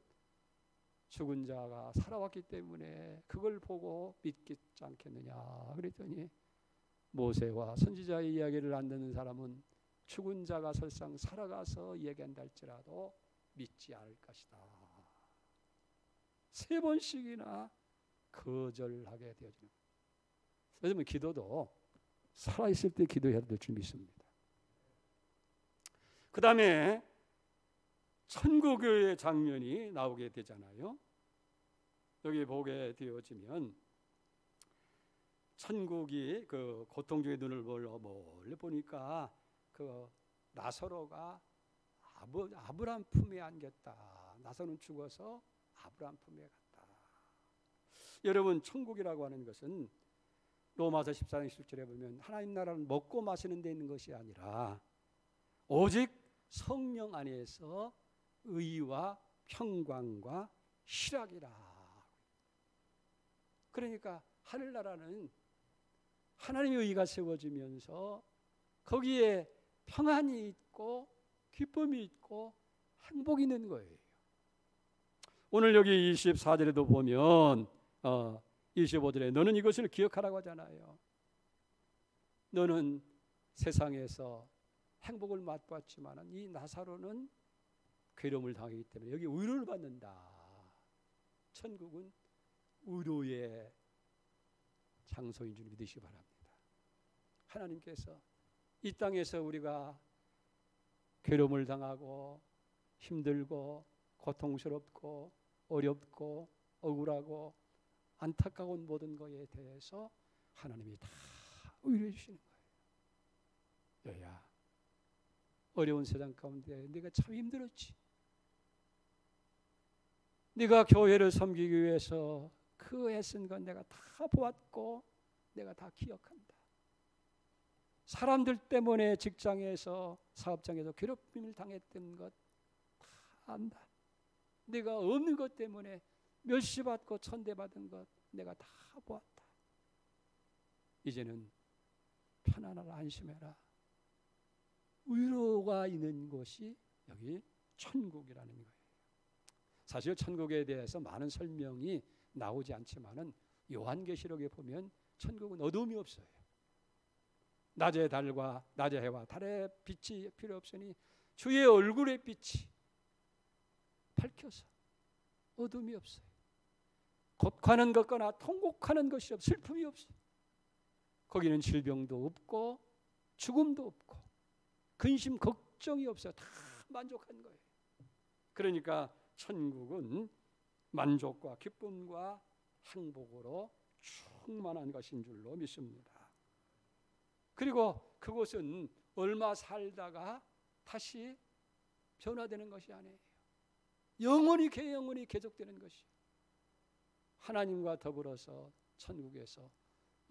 죽은 자가 살아왔기 때문에 그걸 보고 믿겠지 않겠느냐 그랬더니, 모세와 선지자의 이야기를 안 듣는 사람은 죽은 자가 설상 살아가서 얘기한다 할지라도 믿지 않을 것이다. 3번씩이나 거절하게 되어지는 거예요. 요즘은 기도도 살아있을 때 기도해야 될 줄 믿습니다. 그 다음에 천국의 장면이 나오게 되잖아요. 여기 보게 되어지면 천국이 그 고통 중에 눈을 멀리 보니까 그 나사로가 아브라함 품에 안겼다. 나사로는 죽어서 아브라함 품에 갔다. 여러분, 천국이라고 하는 것은 로마서 14장 17절에 보면 하나님 나라는 먹고 마시는 데 있는 것이 아니라 오직 성령 안에서 의와 평강과 희락이라. 그러니까 하늘나라는 하나님의 의가 세워지면서 거기에 평안이 있고 기쁨이 있고 행복이 있는 거예요. 오늘 여기 24절에도 보면 25절에 너는 이것을 기억하라고 하잖아요. 너는 세상에서 행복을 맛봤지만 이 나사로는 괴로움을 당하기 때문에 여기 위로를 받는다. 천국은 위로의 장소인 줄 믿으시기 바랍니다. 하나님께서 이 땅에서 우리가 괴로움을 당하고 힘들고 고통스럽고 어렵고 억울하고 안타까운 모든 것에 대해서 하나님이 다 위로해 주시는 거예요. 여야, 어려운 세상 가운데 네가 참 힘들었지. 네가 교회를 섬기기 위해서 그 애쓴 건 내가 다 보았고 내가 다 기억한다. 사람들 때문에 직장에서 사업장에서 괴롭힘을 당했던 것 다 안다. 네가 없는 것 때문에 멸시받고 천대받은 것 내가 다 보았다. 이제는 편안하라, 안심해라. 위로가 있는 곳이 여기 천국이라는 거예요. 사실 천국에 대해서 많은 설명이 나오지 않지만은 요한계시록에 보면 천국은 어둠이 없어요. 낮의 달과 낮의 해와 달의 빛이 필요 없으니 주의 얼굴의 빛이 밝혀서 어둠이 없어요. 곧가는 것거나 통곡하는 것이 없어요. 슬픔이 없어요. 거기는 질병도 없고 죽음도 없고 근심 걱정이 없어요. 다 만족한 거예요. 그러니까 천국은 만족과 기쁨과 행복으로 충만한 것인 줄로 믿습니다. 그리고 그곳은 얼마 살다가 다시 변화되는 것이 아니에요. 영원히 계속되는 것이 하나님과 더불어서 천국에서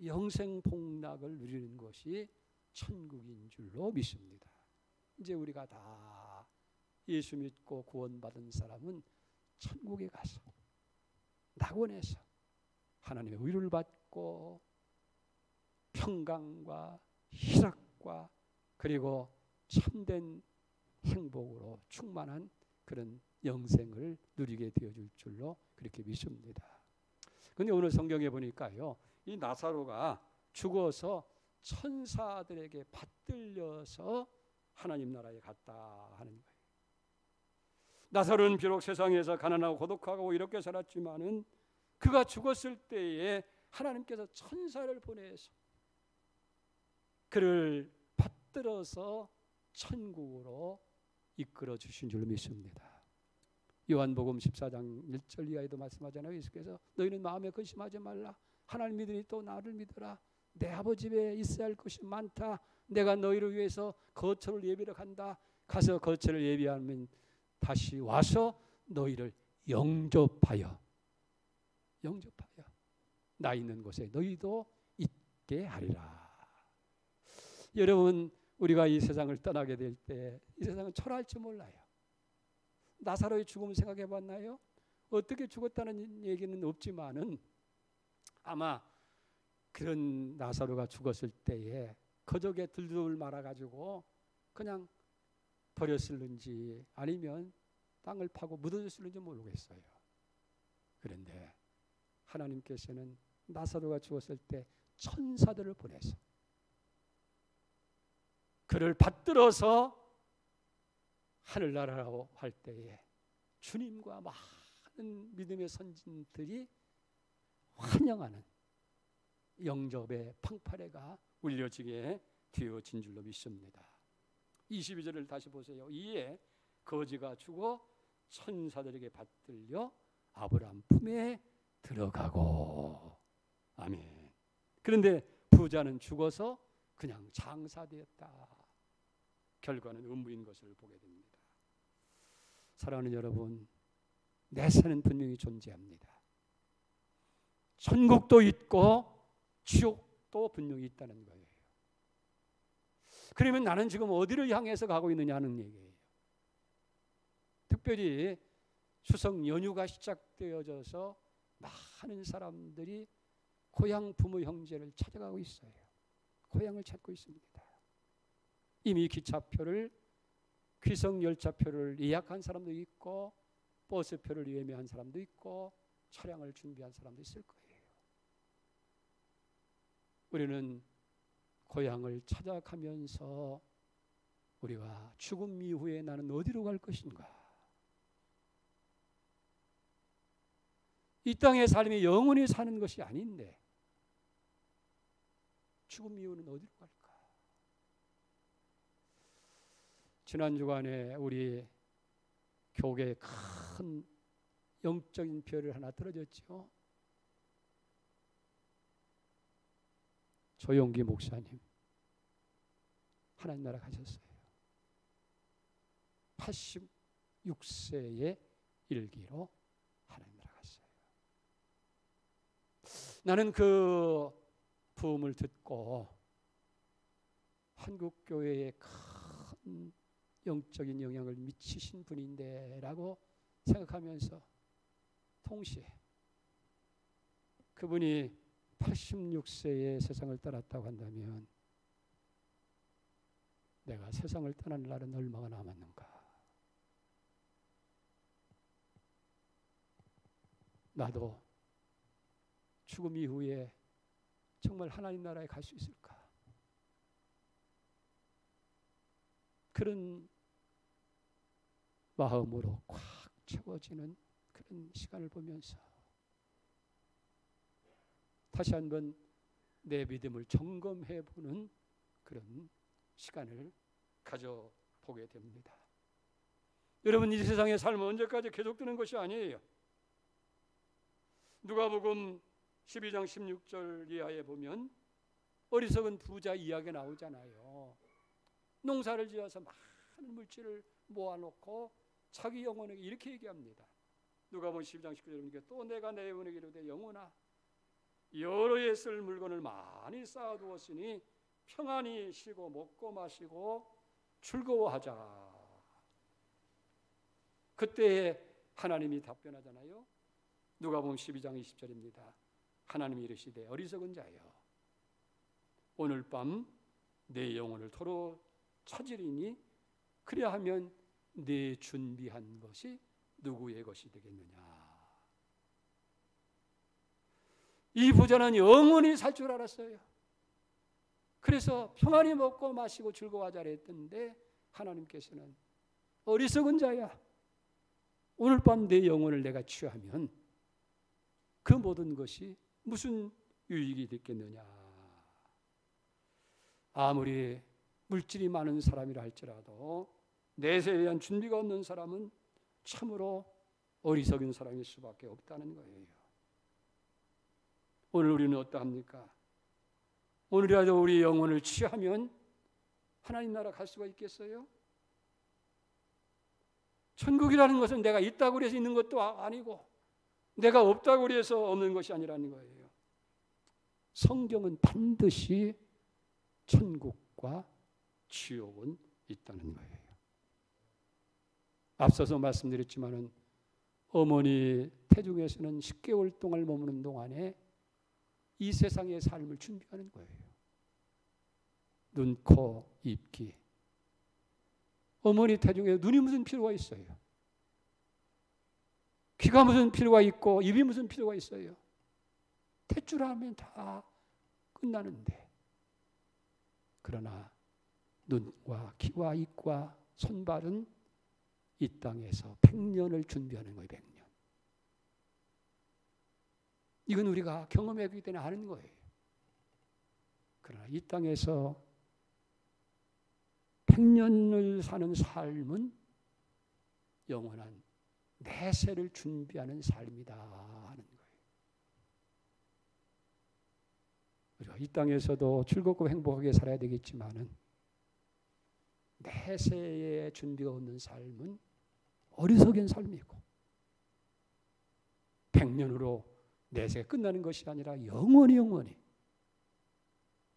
영생 복락을 누리는 것이 천국인 줄로 믿습니다. 이제 우리가 다 예수 믿고 구원받은 사람은 천국에 가서 낙원에서 하나님의 위로를 받고 평강과 희락과 그리고 참된 행복으로 충만한 그런 영생을 누리게 되어줄 줄로 그렇게 믿습니다. 그런데 오늘 성경에 보니까요, 이 나사로가 죽어서 천사들에게 받들려서 하나님 나라에 갔다 하는 거예요. 나사로는 비록 세상에서 가난하고 고독하고 이렇게 살았지만은 그가 죽었을 때에 하나님께서 천사를 보내서 그를 받들어서 천국으로 이끌어 주신 줄로 믿습니다. 요한복음 14장 1절 이하에도 말씀하잖아요. 예수께서 너희는 마음에 근심하지 말라. 하나님 믿으니 또 나를 믿어라. 내 아버지 집에 있어야 할 것이 많다. 내가 너희를 위해서 거처를 예비를 한다. 가서 거처를 예비하면 다시 와서 너희를 영접하여 나 있는 곳에 너희도 있게 하리라. 여러분, 우리가 이 세상을 떠나게 될 때 이 세상은 초라할지 몰라요. 나사로의 죽음을 생각해 봤나요? 어떻게 죽었다는 얘기는 없지만은 아마 그런 나사로가 죽었을 때에 거적에 들들 말아가지고 그냥 버렸을는지 아니면 땅을 파고 묻어졌을는지 모르겠어요. 그런데 하나님께서는 나사로가 죽었을 때 천사들을 보내서 그를 받들어서 하늘나라로 할 때에 주님과 많은 믿음의 선진들이 환영하는 영접의 팡파레가 울려지게 되어진 줄로 믿습니다. 22절을 다시 보세요. 이에 거지가 죽어 천사들에게 받들려 아브라함 품에 들어가고. 아멘. 그런데 부자는 죽어서 그냥 장사되었다. 결과는 음부인 것을 보게 됩니다. 사랑하는 여러분, 내세는 분명히 존재합니다. 천국도 있고 지옥도 분명히 있다는 거예요. 그러면 나는 지금 어디를 향해서 가고 있느냐는 얘기예요. 특별히 추석 연휴가 시작되어져서 많은 사람들이 고향 부모 형제를 찾아가고 있어요. 고향을 찾고 있습니다. 이미 기차표를 귀성 열차표를 예약한 사람도 있고 버스표를 예매한 사람도 있고 차량을 준비한 사람도 있을 거예요. 우리는 고향을 찾아가면서 우리가 죽음 이후에 나는 어디로 갈 것인가? 이 땅의 삶이 영원히 사는 것이 아닌데 죽음 이후는 어디로 갈까? 지난 주간에 우리 교계에 큰 영적인 별을 하나 떨어졌죠. 조용기 목사님 하나님 나라 가셨어요. 86세의 일기로 하나님 나라 갔어요. 나는 그 부음을 듣고 한국교회에 큰 영적인 영향을 미치신 분인데 라고 생각하면서 동시에 그분이 86세에 세상을 떠났다고 한다면 내가 세상을 떠날 날은 얼마가 남았는가? 나도 죽음 이후에 정말 하나님 나라에 갈 수 있을까? 그런 마음으로 꽉 채워지는 그런 시간을 보면서 다시 한번 내 믿음을 점검해보는 그런 시간을 가져보게 됩니다. 여러분, 이 세상의 삶은 언제까지 계속되는 것이 아니에요. 누가복음 12장 16절 이하에 보면 어리석은 부자 이야기가 나오잖아요. 농사를 지어서 많은 물질을 모아놓고 자기 영혼에게 이렇게 얘기합니다. 누가복음 12장 19절에 또 내가 내 영혼에게 이르되 영혼아 여러 해 쓸 물건을 많이 쌓아두었으니 평안히 쉬고 먹고 마시고 즐거워하자. 그때 하나님이 답변하잖아요. 누가복음 12장 20절입니다. 하나님이 이르시되 어리석은 자여 오늘 밤 내 영혼을 토로 찾으리니 그리하면 네 준비한 것이 누구의 것이 되겠느냐. 이 부자는 영원히 살 줄 알았어요. 그래서 평안히 먹고 마시고 즐거워하자 했던데 하나님께서는 어리석은 자야 오늘 밤 내 영혼을 내가 취하면 그 모든 것이 무슨 유익이 됐겠느냐. 아무리 물질이 많은 사람이라 할지라도 내세에 대한 준비가 없는 사람은 참으로 어리석은 사람일 수밖에 없다는 거예요. 오늘 우리는 어떠합니까? 오늘이라도 우리 영혼을 취하면 하나님 나라 갈 수가 있겠어요? 천국이라는 것은 내가 있다고 해서 있는 것도 아니고 내가 없다고 해서 없는 것이 아니라는 거예요. 성경은 반드시 천국과 지옥은 있다는 거예요. 앞서서 말씀드렸지만은 어머니 태중에서는 10개월 동안 머무는 동안에 이 세상의 삶을 준비하는 거예요. 눈, 코, 입, 귀. 어머니 태중에 눈이 무슨 필요가 있어요? 귀가 무슨 필요가 있고 입이 무슨 필요가 있어요? 탯줄하면 다 끝나는데 그러나 눈과 귀와 입과 손발은 이 땅에서 100년을 준비하는 거예요. 100년. 이건 우리가 경험했기 때문에 아는 거예요. 그러나 이 땅에서 100년을 사는 삶은 영원한 내세를 준비하는 삶이다 하는 거예요. 우리가 이 땅에서도 즐겁고 행복하게 살아야 되겠지만은 내세에 준비가 없는 삶은 어리석은 삶이고 100년으로 내세가 끝나는 것이 아니라 영원히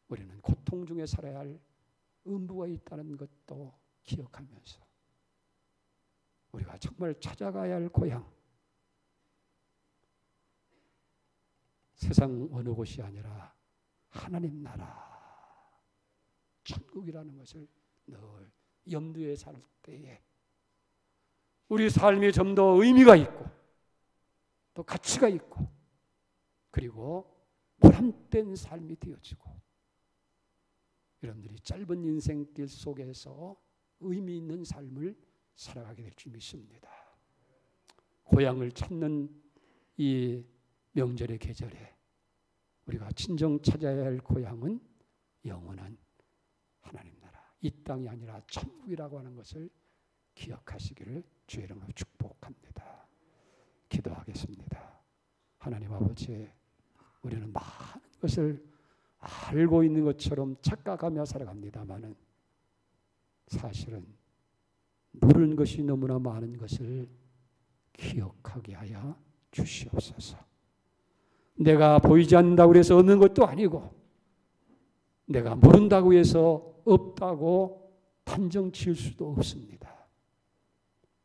우리는 고통 중에 살아야 할 음부가 있다는 것도 기억하면서 우리가 정말 찾아가야 할 고향, 세상 어느 곳이 아니라 하나님 나라 천국이라는 것을 늘 염두에 살 때에 우리 삶이 좀 더 의미가 있고 또 가치가 있고 그리고 보람된 삶이 되어지고 여러분들이 짧은 인생길 속에서 의미 있는 삶을 살아가게 될 줄 믿습니다. 고향을 찾는 이 명절의 계절에 우리가 진정 찾아야 할 고향은 영원한 하나님 나라, 이 땅이 아니라 천국이라고 하는 것을 기억하시기를 주의 이름으로 축복합니다. 기도하겠습니다. 하나님 아버지, 우리는 많은 것을 알고 있는 것처럼 착각하며 살아갑니다마는 사실은 모르는 것이 너무나 많은 것을 기억하게 하여 주시옵소서. 내가 보이지 않는다고 해서 없는 것도 아니고 내가 모른다고 해서 없다고 단정 지을 수도 없습니다.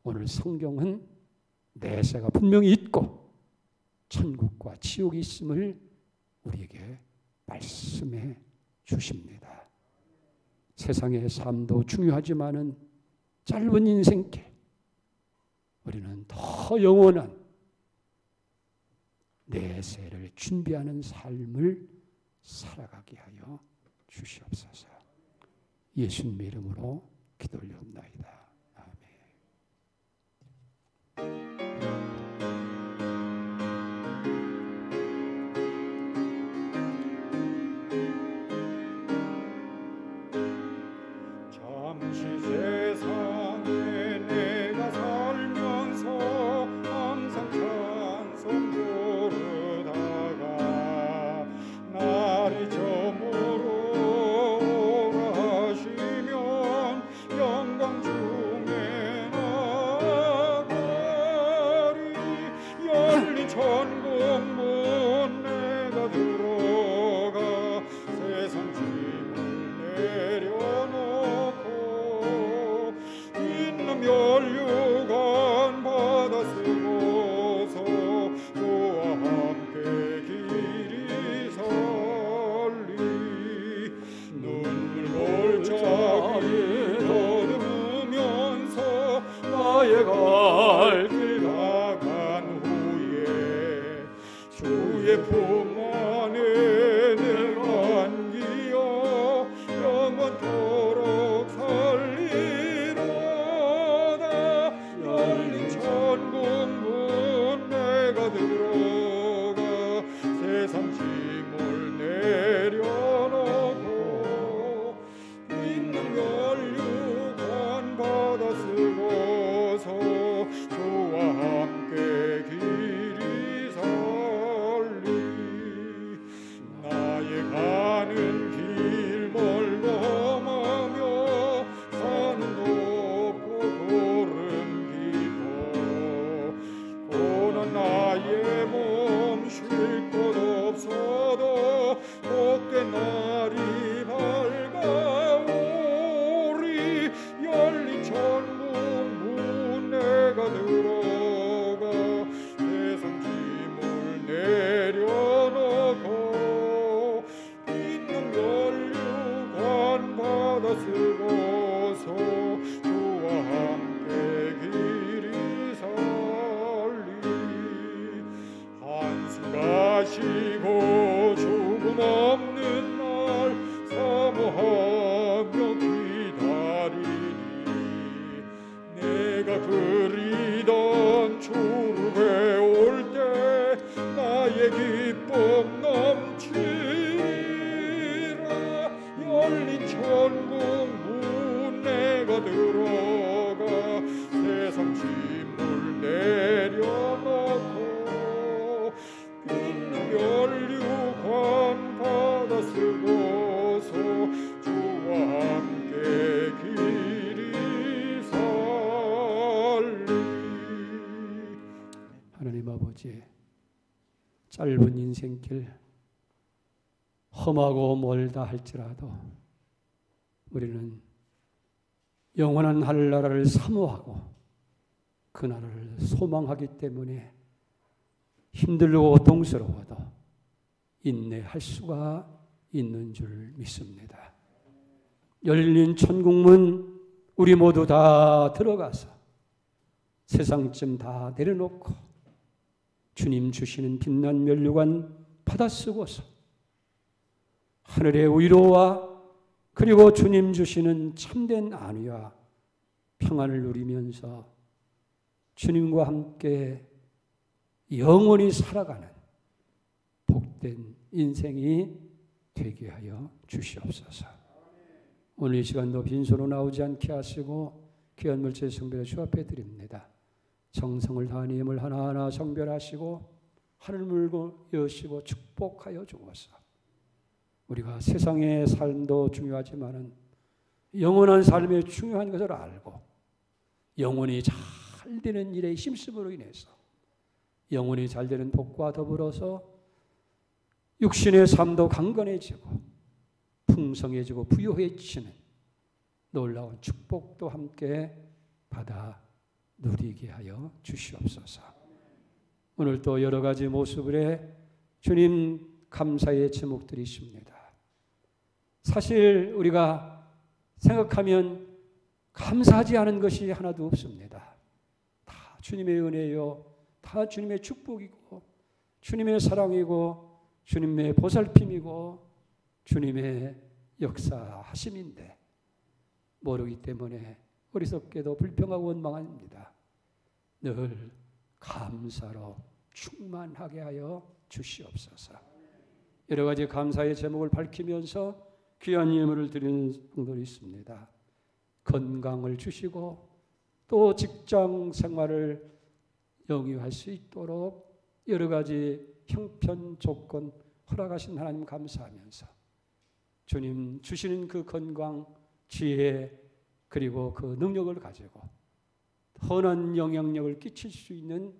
오늘 성경은 내세가 분명히 있고 천국과 지옥이 있음을 우리에게 말씀해 주십니다. 세상의 삶도 중요하지만은 짧은 인생길 우리는 더 영원한 내세를 준비하는 삶을 살아가게 하여 주시옵소서. 예수님의 이름으로 기도 올려옵나이다.
잠시 세상에 내가 살면서 항상 찬송 부르다가 쓰고서 주와 함께 길이 살리 한수가 쉬고 죽음 없는 날 사모하며 기다리니 내가 그리던 주를 배울 때 나의 기쁨 넘치라 열린 천국 문 내가 들어가 세상 짐을 내려놓고 빛는 면류관 받아 쓰고서 주와 함께 길이 살리.
하나님 아버지, 짧은 인생길 험하고 멀다 할지라도 우리는 영원한 하늘나라를 사모하고 그 나라를 소망하기 때문에 힘들고 고통스러워도 인내할 수가 있는 줄 믿습니다. 열린 천국문 우리 모두 다 들어가서 세상쯤 다 내려놓고 주님 주시는 빛난 면류관 받아 쓰고서 하늘의 위로와 그리고 주님 주시는 참된 안위와 평안을 누리면서 주님과 함께 영원히 살아가는 복된 인생이 되게 하여 주시옵소서. 오늘 이 시간도 빈손으로 나오지 않게 하시고 귀한 물질 성별을 주 앞에 드립니다. 정성을 다하는 힘을 하나하나 성별하시고 하늘 물고 여시고 축복하여 주옵소서. 우리가 세상의 삶도 중요하지만은 영원한 삶의 중요한 것을 알고 영원히 잘 되는 일에 힘쓰므로 인해서 영원히 잘 되는 복과 더불어서 육신의 삶도 강건해지고 풍성해지고 부유해지는 놀라운 축복도 함께 받아 누리게 하여 주시옵소서. 오늘 또 여러 가지 모습으로 주님 감사의 제목들이 있습니다. 사실 우리가 생각하면 감사하지 않은 것이 하나도 없습니다. 다 주님의 은혜요, 다 주님의 축복이고 주님의 사랑이고 주님의 보살핌이고 주님의 역사하심인데 모르기 때문에 어리석게도 불평하고 원망합니다. 늘 감사로 충만하게 하여 주시옵소서. 여러 가지 감사의 제목을 밝히면서 귀한 예물을 드리는 성도들이 있습니다. 건강을 주시고 또 직장 생활을 영위할 수 있도록 여러 가지 형편 조건 허락하신 하나님 감사하면서 주님 주시는 그 건강, 지혜 그리고 그 능력을 가지고 선한 영향력을 끼칠 수 있는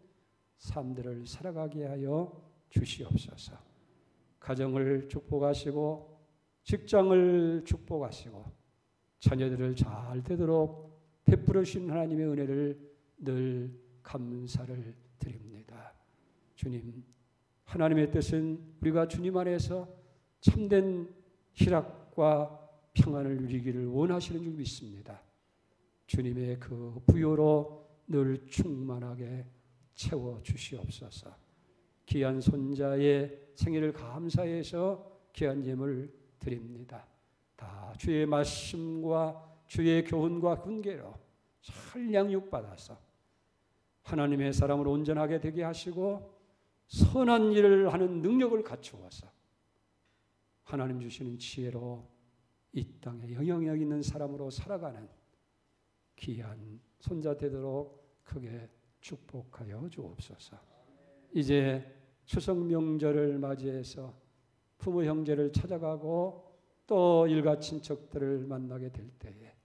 삶들을 살아가게 하여 주시옵소서. 가정을 축복하시고 직장을 축복하시고 자녀들을 잘 되도록 베풀어 주신 하나님의 은혜를 늘 감사를 드립니다. 주님, 하나님의 뜻은 우리가 주님 안에서 참된 희락과 평안을 누리기를 원하시는 줄 믿습니다. 주님의 그 부요로 늘 충만하게 채워 주시옵소서. 귀한 손자의 생일을 감사해서 귀한 예물 드립니다. 다 주의 말씀과 주의 교훈과 훈계로 잘 양육받아서 하나님의 사람으로 온전하게 되게 하시고 선한 일을 하는 능력을 갖추어서 하나님 주시는 지혜로 이 땅에 영향력 있는 사람으로 살아가는 귀한 손자 되도록 크게 축복하여 주옵소서. 이제 추석 명절을 맞이해서 부모 형제를 찾아가고 또 일가 친척들을 만나게 될 때에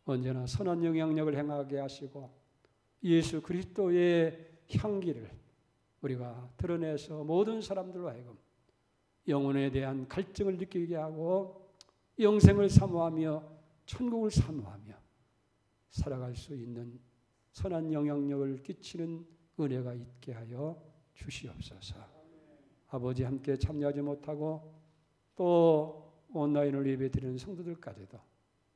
언제나 선한 영향력을 행하게 하시고 예수 그리스도의 향기를 우리가 드러내서 모든 사람들로 하여금 영혼에 대한 갈증을 느끼게 하고 영생을 사모하며 천국을 사모하며 살아갈 수 있는 선한 영향력을 끼치는 은혜가 있게 하여 주시옵소서. 아버지 함께 참여하지 못하고 또 온라인을 예배드리는 성도들까지도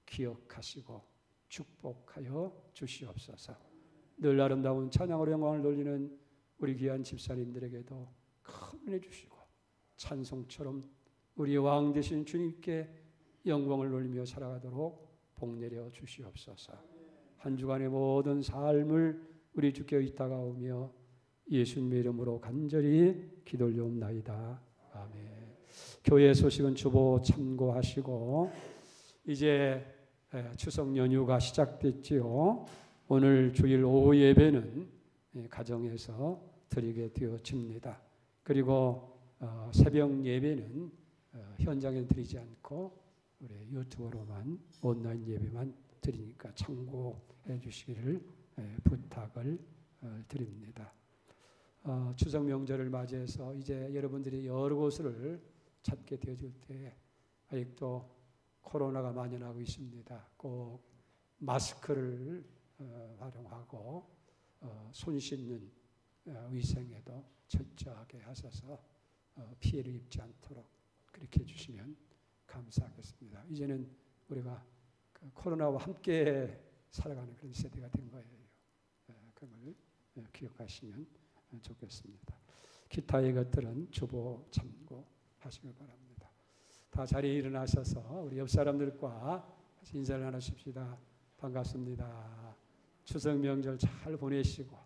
기억하시고 축복하여 주시옵소서. 늘 아름다운 찬양으로 영광을 돌리는 우리 귀한 집사님들에게도 큰 은혜 주시고 찬송처럼 우리 왕 되신 주님께 영광을 돌리며 살아가도록 복내려 주시옵소서. 한 주간의 모든 삶을 우리 주께 의탁하오며 예수님의 이름으로 간절히 기도 올려옵나이다. 아멘. 교회 소식은 주보 참고하시고 이제 추석 연휴가 시작됐지요. 오늘 주일 오후 예배는 가정에서 드리게 되어집니다. 그리고 새벽 예배는 현장에 드리지 않고 우리 유튜브로만 온라인 예배만 드리니까 참고해 주시기를 부탁을 드립니다. 추석 명절을 맞이해서 이제 여러분들이 여러 곳을 찾게 되어질 때 아직도 코로나가 만연하고 있습니다. 꼭 마스크를 활용하고 손 씻는 위생에도 철저하게 하셔서 피해를 입지 않도록 그렇게 해주시면 감사하겠습니다. 이제는 우리가 코로나와 함께 살아가는 그런 세대가 된 거예요. 그걸 기억하시면 좋겠습니다. 기타의 것들은 주보 참고하시길 바랍니다. 다 자리에 일어나셔서 우리 옆 사람들과 인사를 나누십시다. 반갑습니다. 추석 명절 잘 보내시고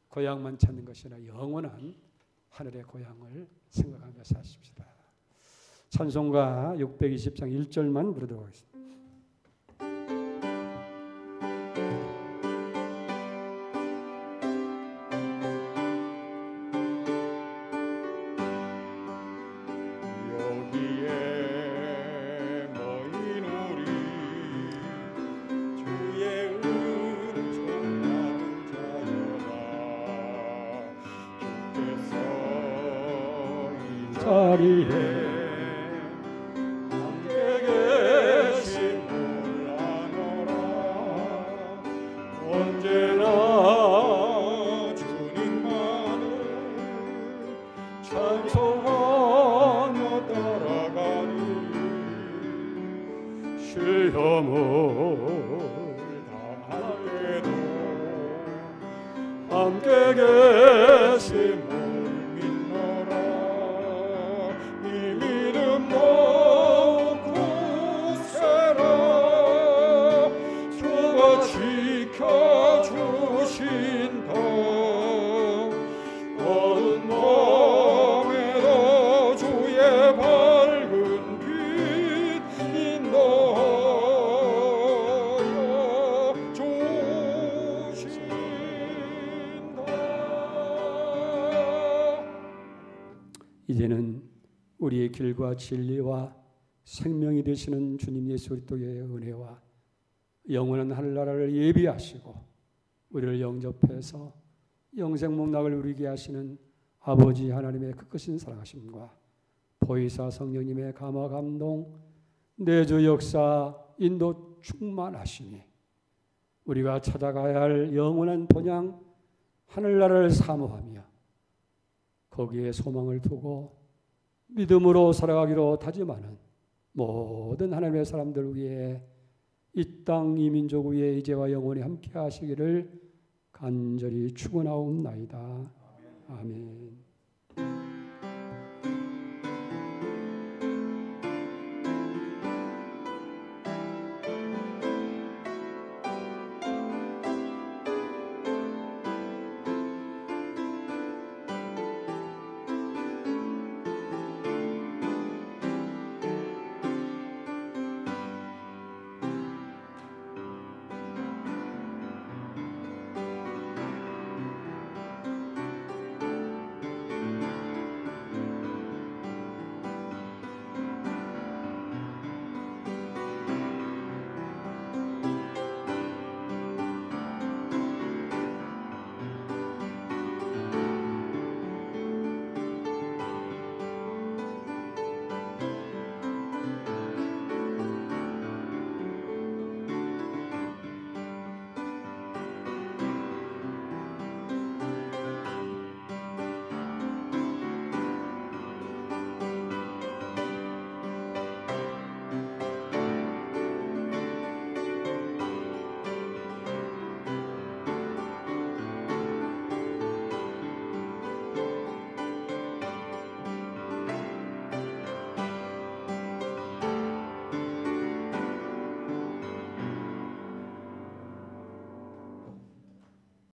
고향만 찾는 것이 아니라 영원한 하늘의 고향을 생각하며 사십시다. 찬송가 620장 1절만 부르도록 하겠습니다.
자리에
함께 계심을 아노라. 언제나 주님만을 찬송하며 따라가니 시험을 당할 때도 함께 계심을
이제는 우리의 길과 진리와 생명이 되시는 주님 예수 그리스도의 은혜와 영원한 하늘나라를 예비하시고 우리를 영접해서 영생목락을 누리게 하시는 아버지 하나님의 그 크신 사랑하심과 보혜사 성령님의 감화 감동 내주 역사 인도 충만하시니 우리가 찾아가야 할 영원한 본향 하늘나라를 사모하며 거기에 소망을 두고 믿음으로 살아가기로 다짐하는 모든 하나님의 사람들 위에 이 땅 이 민족 위에 이제와 영원히 함께 하시기를 간절히 축원하옵나이다. 아멘.